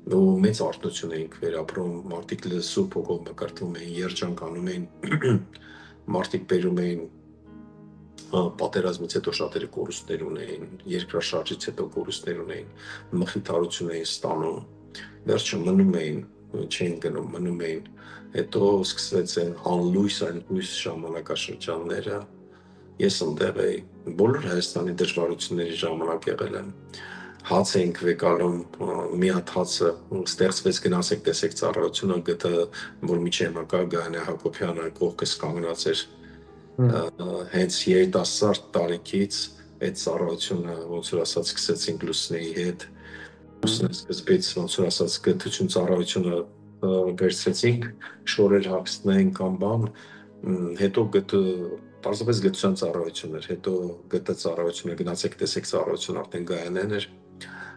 ու մեծ արտոնություն էինք վերապրում, մարդիկ Սուրբ Հոգով մկրտվում էին, երջանք անում էին, մարդիկ բերում էին պատերազմից հետո շատերը կորուստներ ունեին, երկրաշարժից հետո կորուստներ ունեին, մխիթարություն էին ստանում, վերջը մնում էին, չէին գնում, մնում էին, հետո սկսվեց այն անլույս ժամանակաշրջանները, ես ընդեղ էի, բոլոր Հայաստանի դժվարությունների ժամանակ եղել եմ, հաց էինք վեկալում, մի հատ հացը ստեղծվեց գնացեք տեսեք ծառայությունը գտը, որ միջեմա կա Գայանե Հակոբյանը կողքս կանգնած էր, հենց երիտասարդ տարիքից այդ ծառայությունը ոնց որ ասած սկսեցինք Լուսնեի հետ, Լուսնեն սկզբից ոնց որ ասած գթություն ծառայությունը վերցրեցինք, շորեր հագցնենք կամ բան, հետո պարզապես գթության ծառայություն էր, հետո գտը ծառայությունը գնացեք տեսեք ծառայություն արդեն Գայանեն էր,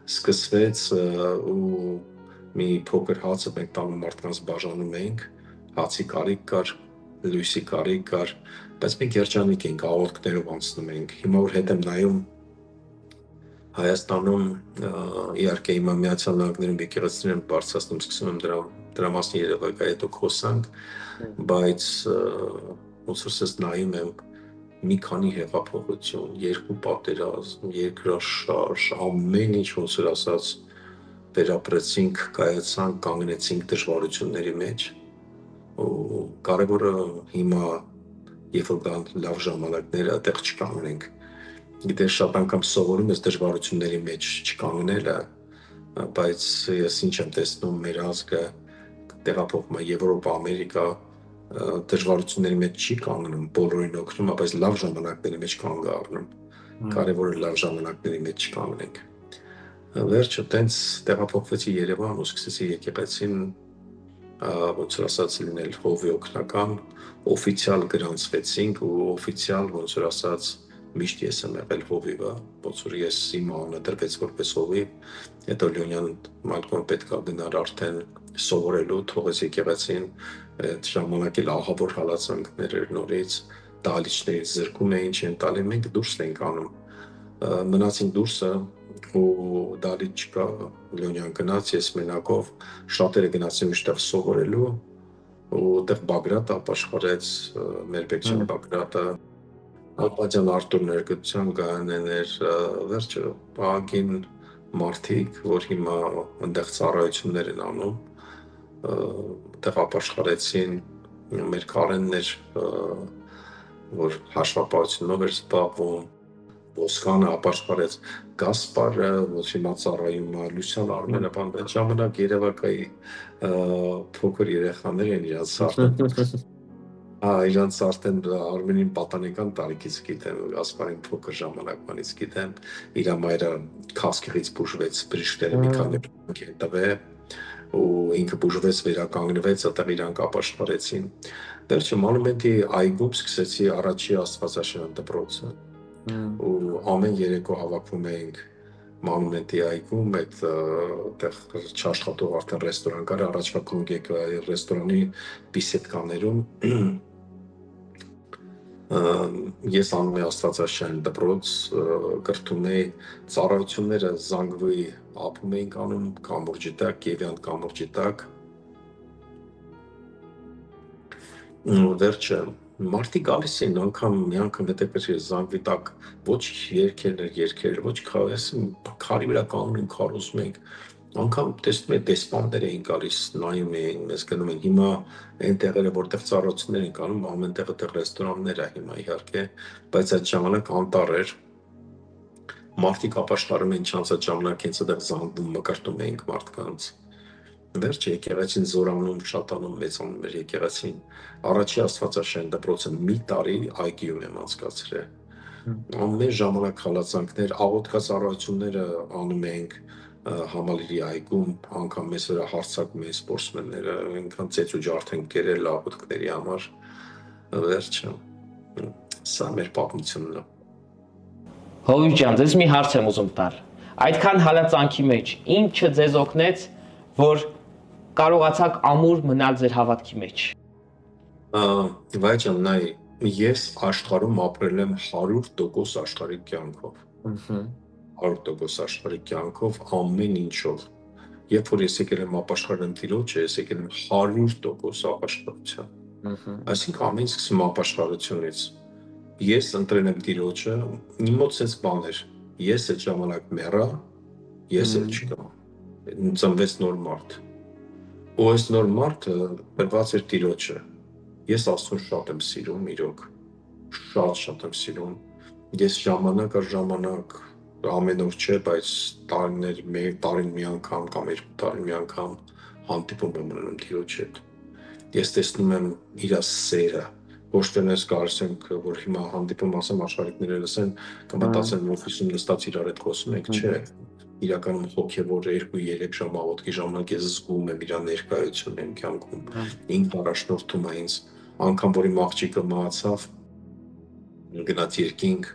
սկսվեց ու մի փոքր հացը մենք տանում մարդկանց բաժանում էինք, հացի կարիք կար, լույսի կարիք կար, բայց մենք երջանիկ էինք, աղոթքներով անցնում էինք, հիմա որ հետ եմ նայում Հայաստանում իհարկե հիմա Միացյալ Նահանգներում եկեղեցիներ են բարձրացնում, սկսում եմ դրա մասին երևակայ հետո խոսանք, բայց ոնց որ ես նայում եմ մի քանի հեղափոխություն, 2 պատերազմ, երկրաշարժ, ամեն ինչ ոնց որ ասած վերապրեցինք, կայացանք, կանգնեցինք դժվարությունների մեջ ու կարևորը հիմա երբ որ կան լավ ժամանակները, այդտեղ չկանգնենք։ Գիտես, շատ անգամ սովորում ես դժվարությունների մեջ չկանգնելը, բայց ես ինչ եմ տեսնում մեր ազգը տեղափոխում է Եվրոպա, Ամերիկա, դժվարությունների մեջ չի կանգնում, բոլորին օգնում, բայց լավ ժամանակների մեջ կանգ առնում։ Կարևորը լավ ժամանակների մեջ չկանգնենք։ Վերջը տենց տեղափոխվեցի Երևան ու սկսեցի եկեղեցին ոնց որ ասած լինել հովի օգնական, օֆիցիալ գրանցվեցինք ու օֆիցիալ ոնց որ ասած միշտ ես եմ եղել հովիվը, ոնց որ ես իմ անունը դրվեց որպես հովիվ, հետո Լյոնյան Մարկոն պետքա գնար արդեն սովորելու, թողեց եկեղեցին, այդ ժամանակ էլ ահավոր հալածանքներ էր նորից, դահլիճներից զրկում էին, չեն տալի, մենք դուրս էինք անում, մնացինք դուրսը ու դահլիճ չկա, Լյոնյան գնաց, ես մենակով, շատերը գնացին միշտեղ սովորելու ու այդտեղ Բագրատը ապաշխարեց, Մերբեկչյան Բագրատը, Ալպատյան Արտուր ներգծության Գայանեներ, վերջը ահագին մարդիկ, որ հիմա այնտեղ ծառայություններ են անում, այդտեղ ապաշխարեցին մեր քարեններ, որ հաշվապահությունով էր զբաղվում, Ոսկանը ապաշխարեց, Գասպարը, որ հիմա ծառայում է, Լուսյան Արմենը, այդ ժամանակ երևակայի փոքր երեխաներ են իրանց արդեն, իրանց արդեն Արմենին պատանեկան տարիքից գիտեմ, Գասպարին փոքր ժամանակվանից գիտեմ, իր մայրը քասկեղից բուժվեց, բժիշկները մի քանի տվե, ու ինքը բուժվեց, վերականգնվեց, այդտեղ իրանք ապաշխարեցին։ Վերջը Մոնումենտի այգում սկսեցի առաջի Աստվածաշնչյան դպրոցը ու ամեն երեկո հավաքվում էինք Մոնումենտի այգում, այդտեղ չաշխատող արդեն ռեստորան կար, առաջվա կրունգ ռեստորանի բիսեդկաներում ես անում էի Աստվածաշնչյան դպրոց, կրթում էի ծառայությունները Զանգվի ապում էինք անում կամուրջի տակ, Կիևյան կամուրջի տակ։ Վերջը մարդիկ գալիս էին անգամ մի անգամ հետաքրքիր Զանգվի տակ ոչ երգեր, ոչ քարի վրա կանգնում ենք, քարոզում ենք, անգամ տեսնում եք դեսպաններ էին գալիս, նայում էին, մեզ գնում են։ Հիմա այն տեղերը, որտեղ ծառայություններ են անում, ամեն տեղը տեղ ռեստորաններ է հիմա իհարկե, բայց այդ ժամանակ անտառ էր։ Մարդիկ ապաշխարում էին չանցած ժամանակ հենց այդտեղ Զանգվում մկրտում էինք մարդկանց։ Վերջը եկեղեցին զորանում, շատանում, մեծանում էր եկեղեցին։ Առաջի Աստվածաշնչյան դպրոցը մի տարի այգիում եմ անցկացրել։ Ամեն ժամանակ հալածանքներ, աղոթքած ծառայությունները անում էինք Համալիրի այգում, անգամ մեզ վրա հարձակում էին սպորտսմենները, այնքան ծեծ ու ջարդ են կերել աղոթքների համար։ Վերջը սա մեր պատմությունն է։ Հովիվ ջան, ձեզ մի հարց եմ ուզում տալ։ Այդքան հալածանքի մեջ ինչը ձեզ օգնեց, որ կարողացաք ամուր մնալ ձեր հավատքի մեջ։ Վայ ջան, նայ, ես աշխարհում ապրել եմ 100% աշխարհիկ կյանքով։ 100% աշխարհիկ կյանքով ամեն ինչով։ Երբ որ ես եկել եմ ապաշխարել Տիրոջը, ես եկել եմ 100% ապաշխարության։ Այսինքն ամեն ինչ սկսում ապաշխարությունից։ Ես ընտրել եմ Տիրոջը, իմ մոտ sense բան էր։ Ես այդ ժամանակ մեռա, ես էլ չկա։ Ծնվեց նոր մարդ։ Ու այս նոր մարդը բերված էր Տիրոջը։ Ես Աստծուն շատ եմ սիրում, իրոք, շատ եմ սիրում։ Ես ժամանակ առ ժամանակ, ամեն օր չէ, բայց տարին մի անգամ կամ 2 տարին մի անգամ հանդիպում եմ ունենում Տիրոջ հետ։ Ես տեսնում եմ իր սերը, ոչ թե ես կարծես եմ, որ հիմա հանդիպում ասեմ աշխարհիկները լսեն, կմտածեն, որ Հիսուսին նստած իրար հետ խոսում ենք, չէ։ Իրականում հոգևոր 2-3 ժամ աղոթքի ժամանակ ես զգում եմ իր ներկայությունն իմ կյանքում։ Ինքն առաջնորդում է ինձ, անգամ որ իմ աղջիկը մահացավ, գնաց երկինք,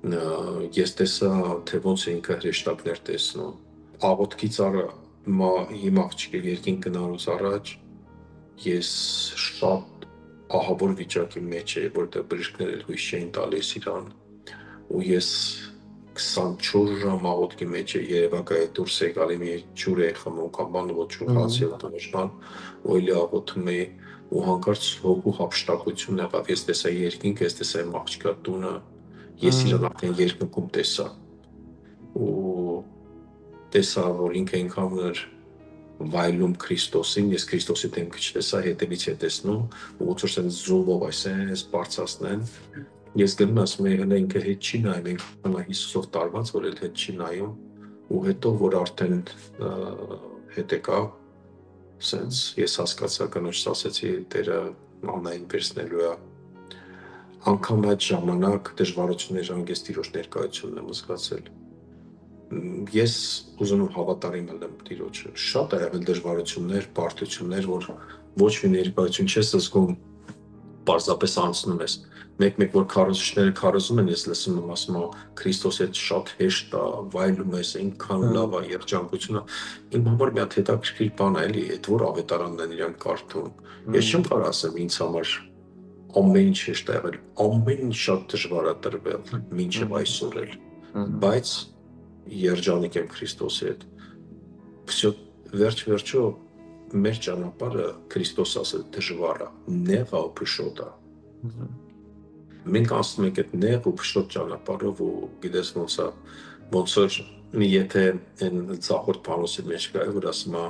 ես տեսա, թե ոնց է ինքը հրեշտակներ տեսնում։ Աղոթքից իմ աղջիկը երկինք գնալուց առաջ ես շատ ահավոր վիճակի մեջ էի, որտեղ բժիշկները հույս չէին տալիս իրան, ու ես 24 ժամ աղոթքի մեջ էի, երևակայ դուրս է գալի մի ջուր էի խմում, կամ բանը ոչ ջուր հացի ոտանոջման, ու էլի աղոթում էի, ու հանկարծ հոգու հափշտակություն եղավ, ես տեսա երկինքը, ես տեսա իմ աղջկա տունը, ես իրան արդեն երկնքում տեսա, ու տեսա, որ ինքը ինքան էր վայելում Քրիստոսին, ես Քրիստոսի դեմքը չտեսա, հետևից է տեսնում, ու ոնց որ զումով այս բարձրացնեն, ես գնում ասում եմ, հենց ինքը հետ չի նայում, ինքը Հիսուսով տարված, որ էլ հետ չի նայում, ու հետո որ արդեն հետ եկա, սենց ես հասկացա կնոջս ասեցի, Տերը Աննային վերցնելու է, անգամ այդ ժամանակ դժվարությունների ժամանակ ես Տիրոջ ներկայությունն եմ զգացել։ Ես ուզում եմ հավատարիմ լինեմ Տիրոջը։ Շատ է եղել դժվարություններ, բարդություններ, որ ոչ մի ներկայություն չես զգում, պարզապես անցնում ես։ Մեկ-մեկ որ քարոզիչները քարոզում են, ես լսում եմ, ասում եմ, Քրիստոսի հետ շատ հեշտ է, վայելում ես, այնքան լավ է երջանկությունը։ Իմ համար մի հատ հետաքրքիր բան է, էլի, այդ որ ավետարանն են իրանք կարդում։ Ես չեմ կարող ասեմ ինձ համար ամեն ինչ հեշտ է եղել, ամեն ինչ շատ դժվար է տրվել, մինչև այսօր էլ, բայց երջանիկ եմ Քրիստոսի հետ։ Վերջ-վերջո մեր ճանապարհը Քրիստոս ասել դժվար է, նեղ է ու փշոտ է։ Մենք անցնում ենք այդ նեղ ու փշոտ ճանապարհով ու գիտես ոնց է, ոնց որ եթե այն ծախորդ Պանոսի մեջ կա, որ ասում է,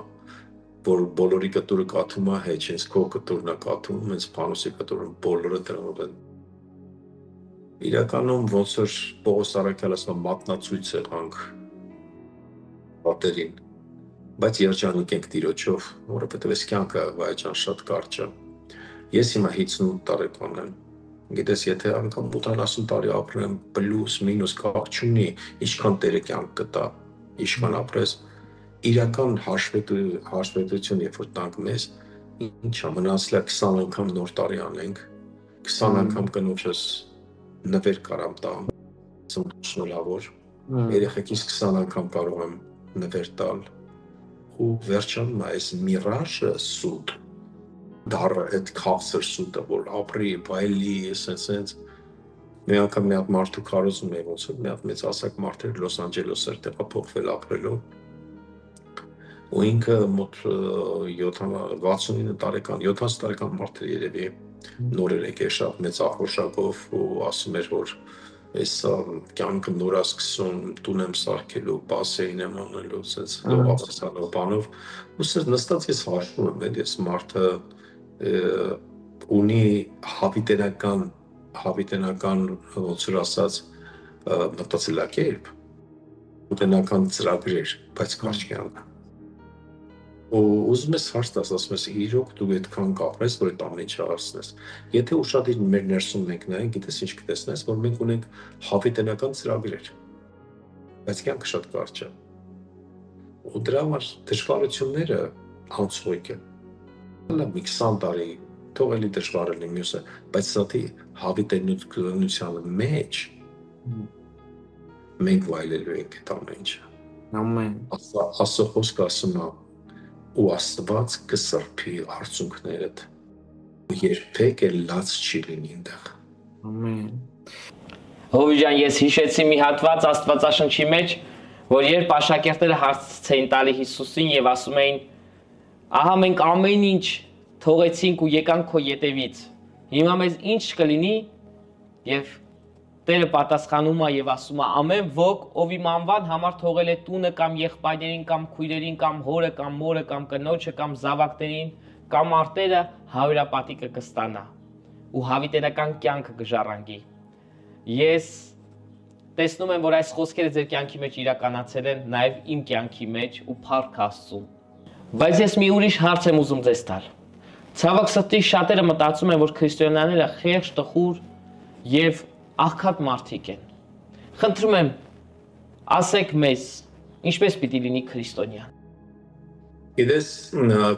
որ բոլորի կտուրը կաթում է, հեչ ինձ քո կտուրն է կաթում, ինձ Պանոսի կտուրը բոլորը դրանով են։ Իրականում ոնց որ Պողոս Առաքյալը ասում է մատնացույց եղանք պատերին, բայց երջանիկ ենք Տիրոջով, որովհետև այս կյանքը վայճան շատ կարճ է։ Ես հիմա 58 տարեկան եմ։ Գիտես, եթե անգամ 80 տարի ապրեմ, պլյուս, մինուս կապ չունի, ինչքան Տերը կյանք կտա, ինչքան ապրես, իրական հաշվետվություն, երբ որ տանք մեզ, ինչա մնացել է 20 անգամ նոր տարի անենք, 20 անգամ կնոջս նվեր կարամ տամ, շնորհավոր, երեխեքիս 20 անգամ կարող եմ նվեր տալ, ու վերջանում այս միրաժը սուտ, դառը այդ քաղցր սուտը, որ ապրի, բայլի, սենց, մի անգամ մի հատ մարդու քարոզում է ոնց որ մի հատ մեծ ասակ մարդ էր Լոս Անջելես էր տեղափոխվել ապրելու ու ինքը մոտ 69 տարեկան 70 տարեկան մարդ էր երևի նոր էր եկել շատ մեծ ախորժակով ու ասում էր որ այս կյանքը նոր է սկսում տուն եմ սարքելու բասեին եմ անելու սենց լողացանով բանով ու սենց նստած ես հաշվում եմ այս մարդը ունի հավիտենական ոնց որ ասած մտածելակերպ ուտենական ծրագրեր բայց կարճ կյանք ու ուզում ես հարց տաս ասում ես իրոք դու այդքան կապրես որ այդ ամեն ինչը հարցնես եթե ուշադիր մեր ներսում մենք նայենք գիտես ինչ կտեսնես որ մենք ունենք հավիտենական ծրագրեր բայց կյանքը շատ կարճ է ու դրա համար դժվարությունները անցույք է մի 20 տարի թող էլի դժվար լինի մյուսը, բայց սա հավիտենականության մեջ մենք վայելելու ենք այդ ամեն ինչը։ Ամեն։ Աստծո խոսքը ասում է ու Աստված կսրբի արցունքներդ երբեք էլ լաց չի լինի այնտեղ։ Ամեն։ Հովի ջան, ես հիշեցի մի հատված Աստվածաշնչի մեջ, որ երբ աշակերտները հարց էին տալի Հիսուսին եւ ասում էին. «Ահա մենք ամեն ինչ թողեցինք ու եկանք քո ետևից։ Հիմա մեզ ինչ կլինի» եւ Տերը պատասխանում է եւ ասում է. «Ամեն ոք, ով իմ անվան համար թողել է տունը կամ եղբայրներին կամ քույրերին կամ հորը կամ մորը կամ կնոջը կամ զավակներին կամ արտերը, հարյուրապատիկը կստանա ու հավիտենական կյանքը կժառանգի»։ Ես տեսնում եմ, որ այս խոսքերը ձեր կյանքի մեջ իրականացել են նաեւ իմ կյանքի մեջ ու փառք Աստծուն։ Բայց ես մի ուրիշ հարց եմ ուզում ձեզ տալ։ Ցավոք սրտի շատերը մտածում են, որ քրիստոնյաները խեղճ, տխուր եւ աղքատ մարդիկ են։ Խնդրում եմ, ասեք մեզ, ինչպես պիտի լինի քրիստոնյան։ Գիտես,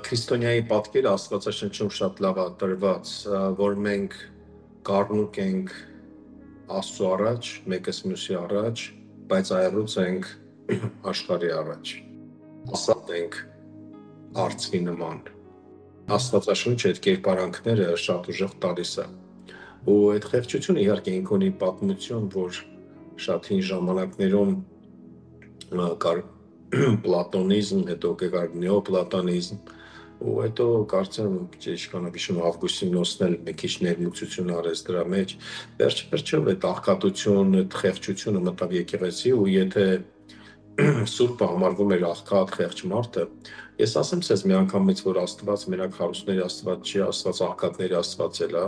քրիստոնյայի պատկերը Աստվածաշնչում շատ լավ է տրված, որ մենք կառնուկ ենք Աստծո առաջ, մեկս մյուսի առաջ, բայց այլուց ենք աշխարհի առաջ։ Ասած ենք արծվի նման։ Աստվածաշունչը այդ կերպարանքները շատ ուժեղ տալիս է։ Ու այդ խեղճությունը իհարկե ինք ունի պատմություն, որ շատ հին ժամանակներում կար պլատոնիզմ, հետո կար նեոպլատոնիզմ, ու հետո կարծեմ իշխանաբիշն Ավգուստինոսն էլ մի քիչ ներմուծություն արեց դրա մեջ։ Վերջը այդ աղքատություն, այդ խեղճությունը մտավ եկեղեցի ու եթե Սուրբը համարվում էր աղքատ խեղճ մարդը, ես ասեմ ցեզ մի անգամից որ Աստված մենակ հարուստների Աստված չի, Աստված աղքատների Աստված էլ է,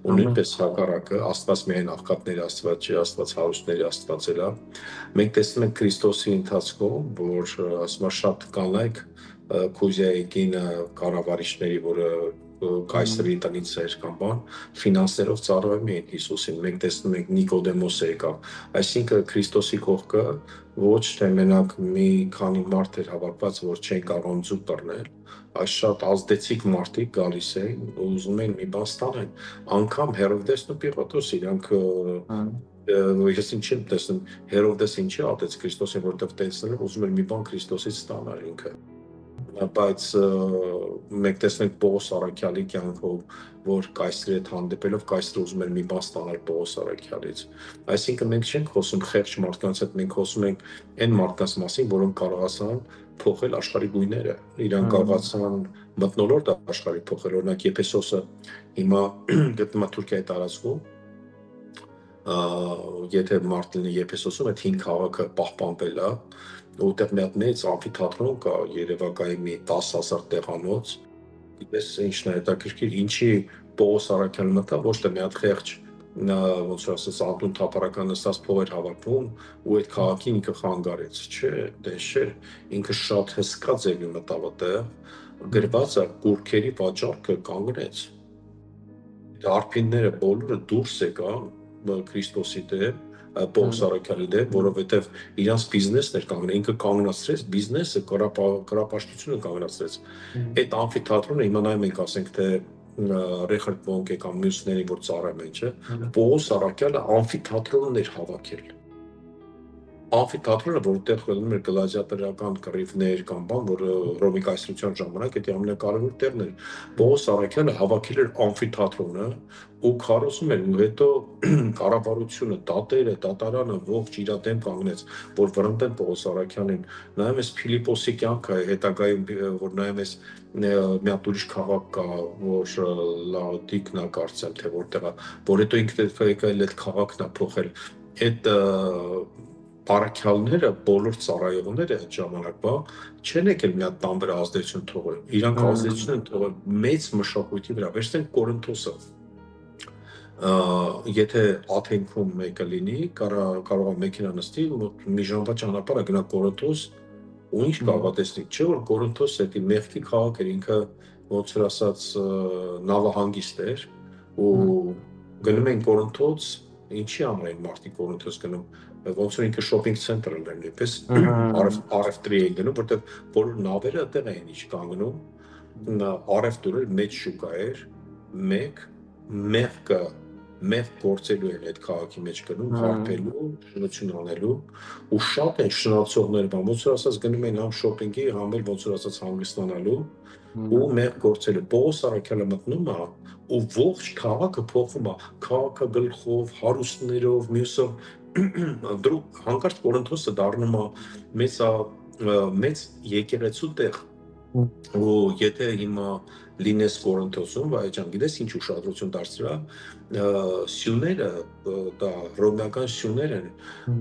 ու նույնպես հակառակը, Աստված միայն աղքատների Աստված չի, Աստված հարուստների Աստված էլ է։ Մենք տեսնում ենք Քրիստոսի ընթացքում, որ ասում շատ կանայք Քուզիայի կինը կառավարիչների, որը կայսրի տնից էր կամ բան, ֆինանսերով ծառայում էին Հիսուսին։ Մենք տեսնում ենք Նիկոդեմոսը եկավ, այսինքն Քրիստոսի կողքը ոչ թե մենակ մի քանի մարդ էր հավաքված, որ չեն կարող ձուկ բռնել, այս շատ ազդեցիկ մարդիկ գալիս էին ու ուզում էին մի բան ստանալ։ Անգամ Հերովդեսն ու Պիղոտոս իրանք ես ինչ եմ տեսնում, Հերովդես ինչի ատեց Քրիստոսին, որտեղ տեսնել ուզում էր մի բան Քրիստոսից ստանալ ինքը։ Բայց մենք տեսնենք Պողոս Արաքյալի կյանքով, որ կայսրի հետ հանդիպելով կայսրը ուզում էր մի բան ստանալ Պողոս Արաքյալից։ Այսինքն մենք չենք խոսում խեղճ մարդկանց հետ, մենք խոսում ենք այն մարդկանց մասին, որոնք կարողացան փոխել աշխարհի գույները, իրանք կարողացան մթնոլորտ աշխարհի փոխել, օրինակ Եփեսոսը հիմա գտնվում է Թուրքիայի տարածքում, եթե մարդ լինի Եփեսոսում, այդ 5 քաղաքը պահպանվել է, որտեղ մի հատ մեծ ամֆիթատրոն կա, երևակայի մի 10,000 տեղանոց, գիտես ինչն է հետաքրքիր, ինչի Պողոս Արաքյալը մտավ, ոչ թե մի հատ խեղճ, ոնց որ ասած Անտուն Թափառական նստած փող էր հավաքում ու այդ քաղաքին ինքը խանգարեց, չէ, դե չէ, ինքը շատ հսկա ձևի մտավ այդտեղ, գրված է կուրքերի վաճառքը կանգնեց։ Արփինները բոլորը դուրս եկան, Քրիստոսի դեմ, Պողոս Արաքյալի դեմ, որովհետև իրանց բիզնեսն էր կանգնել, ինքը կանգնացրեց բիզնեսը, կրապաշտությունը կանգնացրեց։ Այդ ամֆիթատրոնը հիմա նայում ենք, ասենք թե Ռեխարդ Բոնկե կամ մյուսների, որ ծառայում են, չէ, Պողոս Արաքյալը ամֆիթատրոնն էր հավաքել։ Ամֆիթատրոնը, որտեղ գնում էր գլադիատորական կռիվներ կամ բան, որը Ռոմի կայսրության ժամանակ այդ ամենակարևոր տեղն էր։ Պողոս Արաքյալը հավաքել էր ամֆիթատրոնը ու քարոզում էր, ու հետո կառավարությունը, դատերը, դատարանը ողջ իր դեմ կանգնեց, որ վրընդեն Պողոս Արաքյանին։ Նայում ես Ֆիլիպոսի կյանքը, հետագայում որ նայում ես մի հատ ուրիշ քաղաք կա, որ Լաոդիկն է կարծեմ, թե որտեղ է, որ հետո ինքն եկել այդ քաղաքն է փոխել։ Այդ Արաքյալները, բոլոր ծառայողները այդ ժամանակվա չեն եկել մի հատ տան վրա ազդեցություն թողել։ Իրանք ազդեցություն են թողել մեծ մշակույթի վրա։ Վերցնենք Կորինթոսը։ Եթե Աթենքում մեկը լինի, կարող է մեքենա նստի, մի ժամվա ճանապարհ գնա Կորինթոս, ու ինչ կարող է տեսնի, չէ՞ որ Կորինթոսը դա մեղքի քաղաք էր, ինքը ոնց որ ասած նավահանգիստ էր, ու գնում են Կորինթոս, ինչի համար են մարդիկ Կորինթոս գնում, ոնց որ ինքը շոփինգ սենտր էր, նույնպես առևտրի էին գնում, որտեղ բոլոր նավերը այդտեղ էին ինչ կանգնում, առևտուրը մեծ շուկա էր, մեղք գործելու են այդ քաղաքի մեջ գնում, հարբելու, շնություն անելու, ու շատ են շնացողներ, ոնց որ ասած գնում են համ շոփինգի, համ էլ ոնց որ ասած հանգստանալու, ու մեղք գործելու։ Պողոս Արաքյալը մտնում է, ու ողջ քաղաքը փոխվում է, քաղաքագլխով, հարուստներով, մյուսով, դրու հանկարծ Կորինթոսը դառնում է մեծ եկեղեցու տեղ, ու եթե հիմա լինես Կորինթոսում, վայճան, գիտես ինչ ուշադրություն դարձրա, սյուները, դա ռոմեական սյուներ են,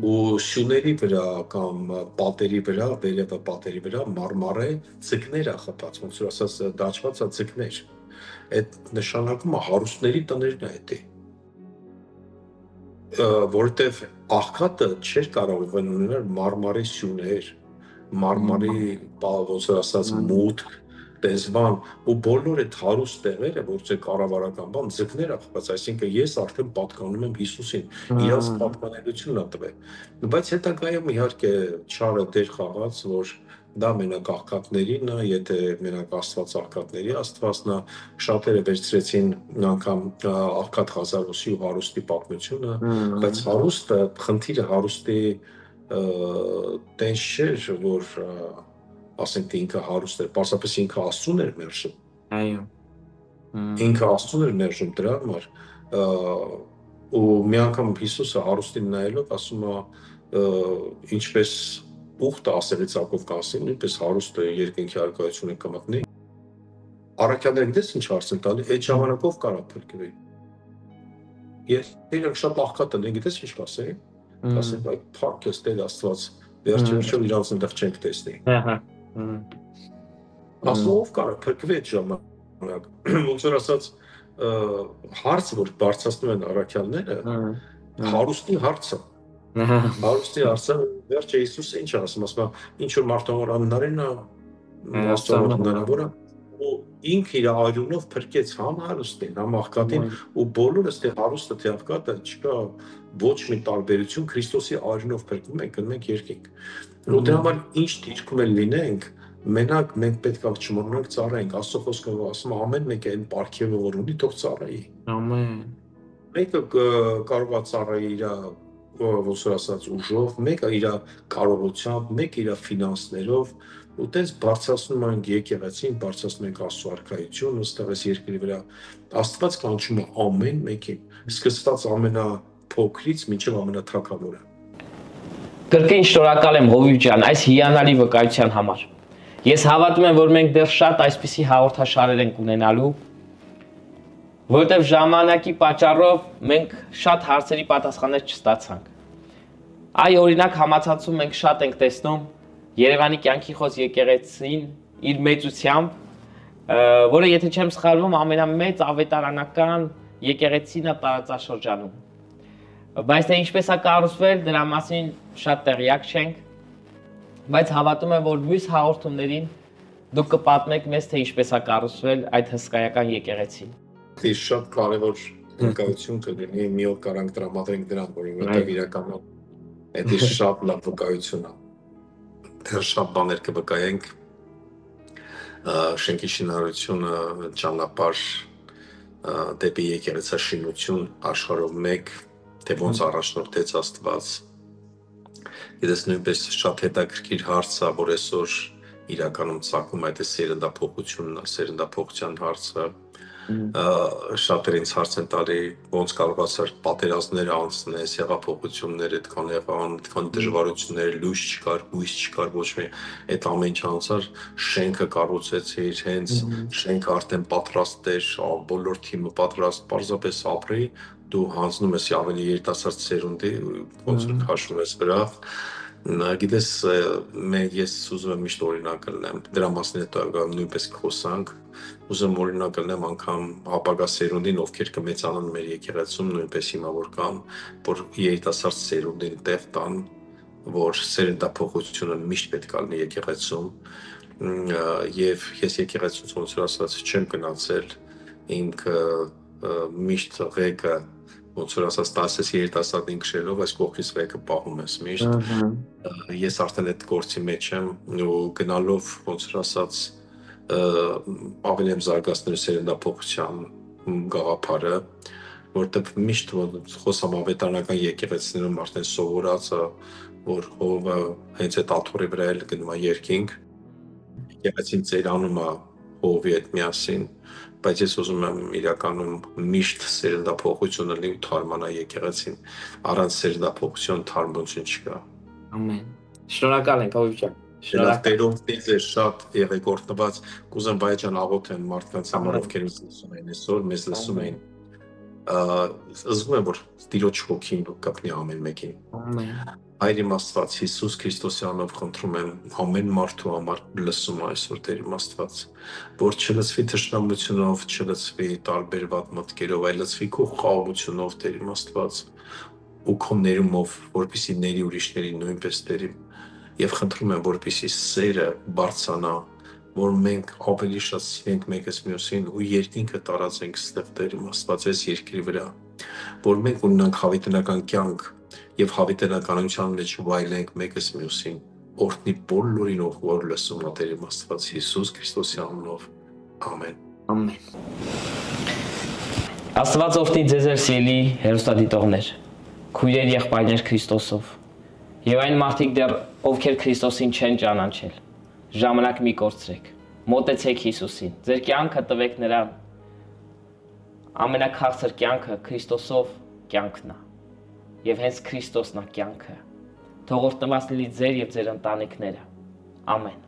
ու սյուների վրա կամ պատերի վրա, վերևը պատերի վրա մարմարե ձկներ է խփած, ոնց որ ասած դաջված է ձկներ։ Այդ նշանակում է հարուստների տներն է դա։ Որովհետև աղքատը չէր կարող ունենալ մարմարի սյուներ, մարմարի, ոնց որ ասած մուտք, տեսվան, ու բոլոր այդ հարուստ տեղերը, որ չէ կառավարական բան, ձկներ է խփած, այսինքն ես արդեն պատկանում եմ Հիսուսին, իրաց պատկանելությունն է տվել։ Բայց հետագայում իհարկե չարը դեր խաղաց, որ դա մենակ աղքատներին է, եթե մենակ Աստված աղքատների Աստվածն է, շատերը վերցրեցին անգամ աղքատ Ղազարոսի ու հարուստի պատմությունը, բայց հարուստը, խնդիրը հարուստի տենց չէր, որ ասենք թե ինքը հարուստ էր, պարզապես ինքը Աստծուն էր մերժում։ Այո։ Ինքը Աստծուն էր մերժում դրա համար, ու մի անգամ Հիսուսը հարուստին նայելով ասում է, ինչպես ուխտը ասել է Ծակով կասին, նույնպես հարուստը երկնքի առկայությունը կմտնի։ Առաքյալները գիտես ինչ հարց են տալի, այդ ժամանակով կարա փրկվի։ Ես իրենք շատ աղքատ են, գիտես ինչ կասեին։ Կասեն, այ փառք ես Տեր Աստված, վերջերս իրանց այնտեղ չենք տեսնի։ Աստծով կարա փրկվի այդ ժամանակ։ Ոնց որ ասած հարցը, որ բարձրացնում են առաքյալները, հարուստի հարցը։ Հարուստի հարցը վերջը Հիսուսը ինչ ասում, ասում է ինչ որ մարդու անհնարին է, Աստծո հնարավոր է, ու ինքը իր արյունով փրկեց համ հարուստին, համ աղքատին, ու բոլորս թե հարուստը թե աղքատը չկա ոչ մի տարբերություն, Քրիստոսի արյունով փրկվում ենք, գնում ենք երկինք։ Ու դրա համար ինչ դիրքում էլ լինենք, մենակ մենք պետք է չմոռանանք ծառայենք, Աստծո խոսքը ասում է ամեն մեկը այն պարգևը որ ունի, թող ծառայի։ Ամեն։ Մեկը կարող է ծառայի իր ոնց որ ասած ուժով, մեկը իր կարողությամբ, մեկը իր ֆինանսներով, ու տես բարձրացնում ենք եկեղեցին, բարձրացնում ենք Աստծո արքայությունը, ըստեղս երկրի վրա։ Աստված կանչում է ամեն մեկին, սկսած ամենափոքրից մինչև ամենաթագավորը։ Կրկին շնորհակալ եմ Հովիվ ջան այս հիանալի վկայության համար։ Ես հավատում եմ, որ մենք դեռ շատ այսպիսի հաղորդաշարեր ենք ունենալու, որովհետև ժամանակի պատճառով մենք շատ հարցերի պատասխաններ չստացանք։ Այ օրինակ համացածում մենք շատ ենք տեսնում Երևանի կյանքի խոս եկեղեցին իր մեծությամբ, որը եթե չեմ սխալվում ամենամեծ ավետարանական եկեղեցին է տարածաշրջանում։ Բայց թե ինչպես է կառուցվել, դրա մասին շատ տեղյակ չենք, բայց հավատում եմ, որ մյուս հաղորդումներին դուք կպատմեք մեզ, թե ինչպես է կառուցվել այդ հսկայական եկեղեցին։ Շատ կարևոր վկայություն կլինի, մի օր կարանք տրամադրենք դրան, որովհետև իրականում դա շատ լավ վկայություն է։ Դեռ շատ բաներ կվկայենք, շենքի շինարարությունը, ճանապարհ դեպի եկեղեցաշինություն աշխարհով մեկ, թե ոնց առաջնորդեց Աստված։ Գիտես, նույնպես շատ հետաքրքիր հարց է, որ այսօր իրականում ցակում այդ սերնդափոխությունն է, սերնդափոխության հարցը։ Շատերը ինձ հարց են տալի, ոնց կարողացար պատերազմներ անցնես, հեղափոխություններ, այդքան եղան, այդքան դժվարություններ, լույս չկար, հույս չկար, ոչ մի այդ ամեն ինչ անցար, շենքը կառուցեցիր, հենց շենքը արդեն պատրաստ էր, բոլոր թիմը պատրաստ, պարզապես ապրի, դու հանձնում ես ավելի երիտասարդ սերունդի, ոնց որ քաշում ես վրա։ Գիտես, ես ուզում եմ միշտ օրինակ լինեմ, դրա մասին հետո նույնպես կխոսանք, ուզում օրինակ լինեմ անգամ ապագա սերունդին, ովքեր կմեծանան մեր եկեղեցում, նույնպես հիմա որ կան, որ երիտասարդ սերունդին տեղ տան, որ սերնդափոխությունը միշտ պետք է լինի եկեղեցում, եւ ես եկեղեցուց ոնց որ ասած չեմ գնացել, ինքը միշտ ղեկը ոնց որ ասած 10 երիտասարդին քշելով, այս կողքից ղեկը պահում ես միշտ։ Ես արդեն այդ գործի մեջ եմ ու գնալով ոնց որ ասած ավելի եմ զարգացնել սերնդափոխության գաղափարը, որտեղ միշտ խոսամ ավետարանական եկեղեցիներում արդեն սովորած է, որ հողը հենց այդ աթոռի վրա էլ գնում է երկինք, եկեղեցին ծերանում է հողի հետ միասին, բայց ես ուզում եմ իրականում միշտ սերնդափոխությունը լինի ու թարմանա եկեղեցին, առանց սերնդափոխության թարմություն չկա։ Ամեն։ Շնորհակալ ենք, Հովիվ ջան։ Տերոմից է շատ եղեկորտնված, կուզեմ Վայ ջան աղոթեմ մարդկանց համար, ովքեր մեզ լսում են այսօր, մեզ լսում են, զգում եմ, որ Տիրոջ հոգին կապնի ամեն մեկին։ Ամեն։ Հայր իմ Աստված, Հիսուս Քրիստոսի անունով խնդրում եմ ամեն մարդու համար լսում այսօր Տեր իմ Աստված, որ չլցվի թշնամությունով, չլցվի տարբեր վատ մտքերով, այլ լցվի քո խաղաղությունով Տեր իմ Աստված ու քո ներումով, որպեսզի ների ուրիշների նույնպես Տեր իմ, եւ խնդրում եմ, որպեսզի սերը բարձրանա, որ մենք ավելի շատ սիրենք մեկս մյուսին ու երկինքը տարածենք ստեղ Տեր իմ Աստված այս երկրի վրա, որ մենք ունենանք հավիտենական կյանք եւ հավիտենականության մեջ վայելենք մեկս մյուսին, օրհնի բոլորին, որ լսում է Տեր իմ Աստված Հիսուս Քրիստոսի անունով։ Ամեն։ Ամեն։ Աստված օրհնի ձեզ սիրելի հերոստատիտողներ, քույրեր եղբայրներ Քրիստոսով, եւ այն մարդիկ դեռ ովքեր Քրիստոսին չեն ճանաչել, ժամանակ մի կորցրեք, մոտեցեք Հիսուսին, ձեր կյանքը տվեք նրան, ամենաքաղցր կյանքը Քրիստոսով կյանքն է, եւ հենց Քրիստոսն է կյանքը, թող օրհնված լինի ձեր եւ ձեր ընտանիքները, ամեն։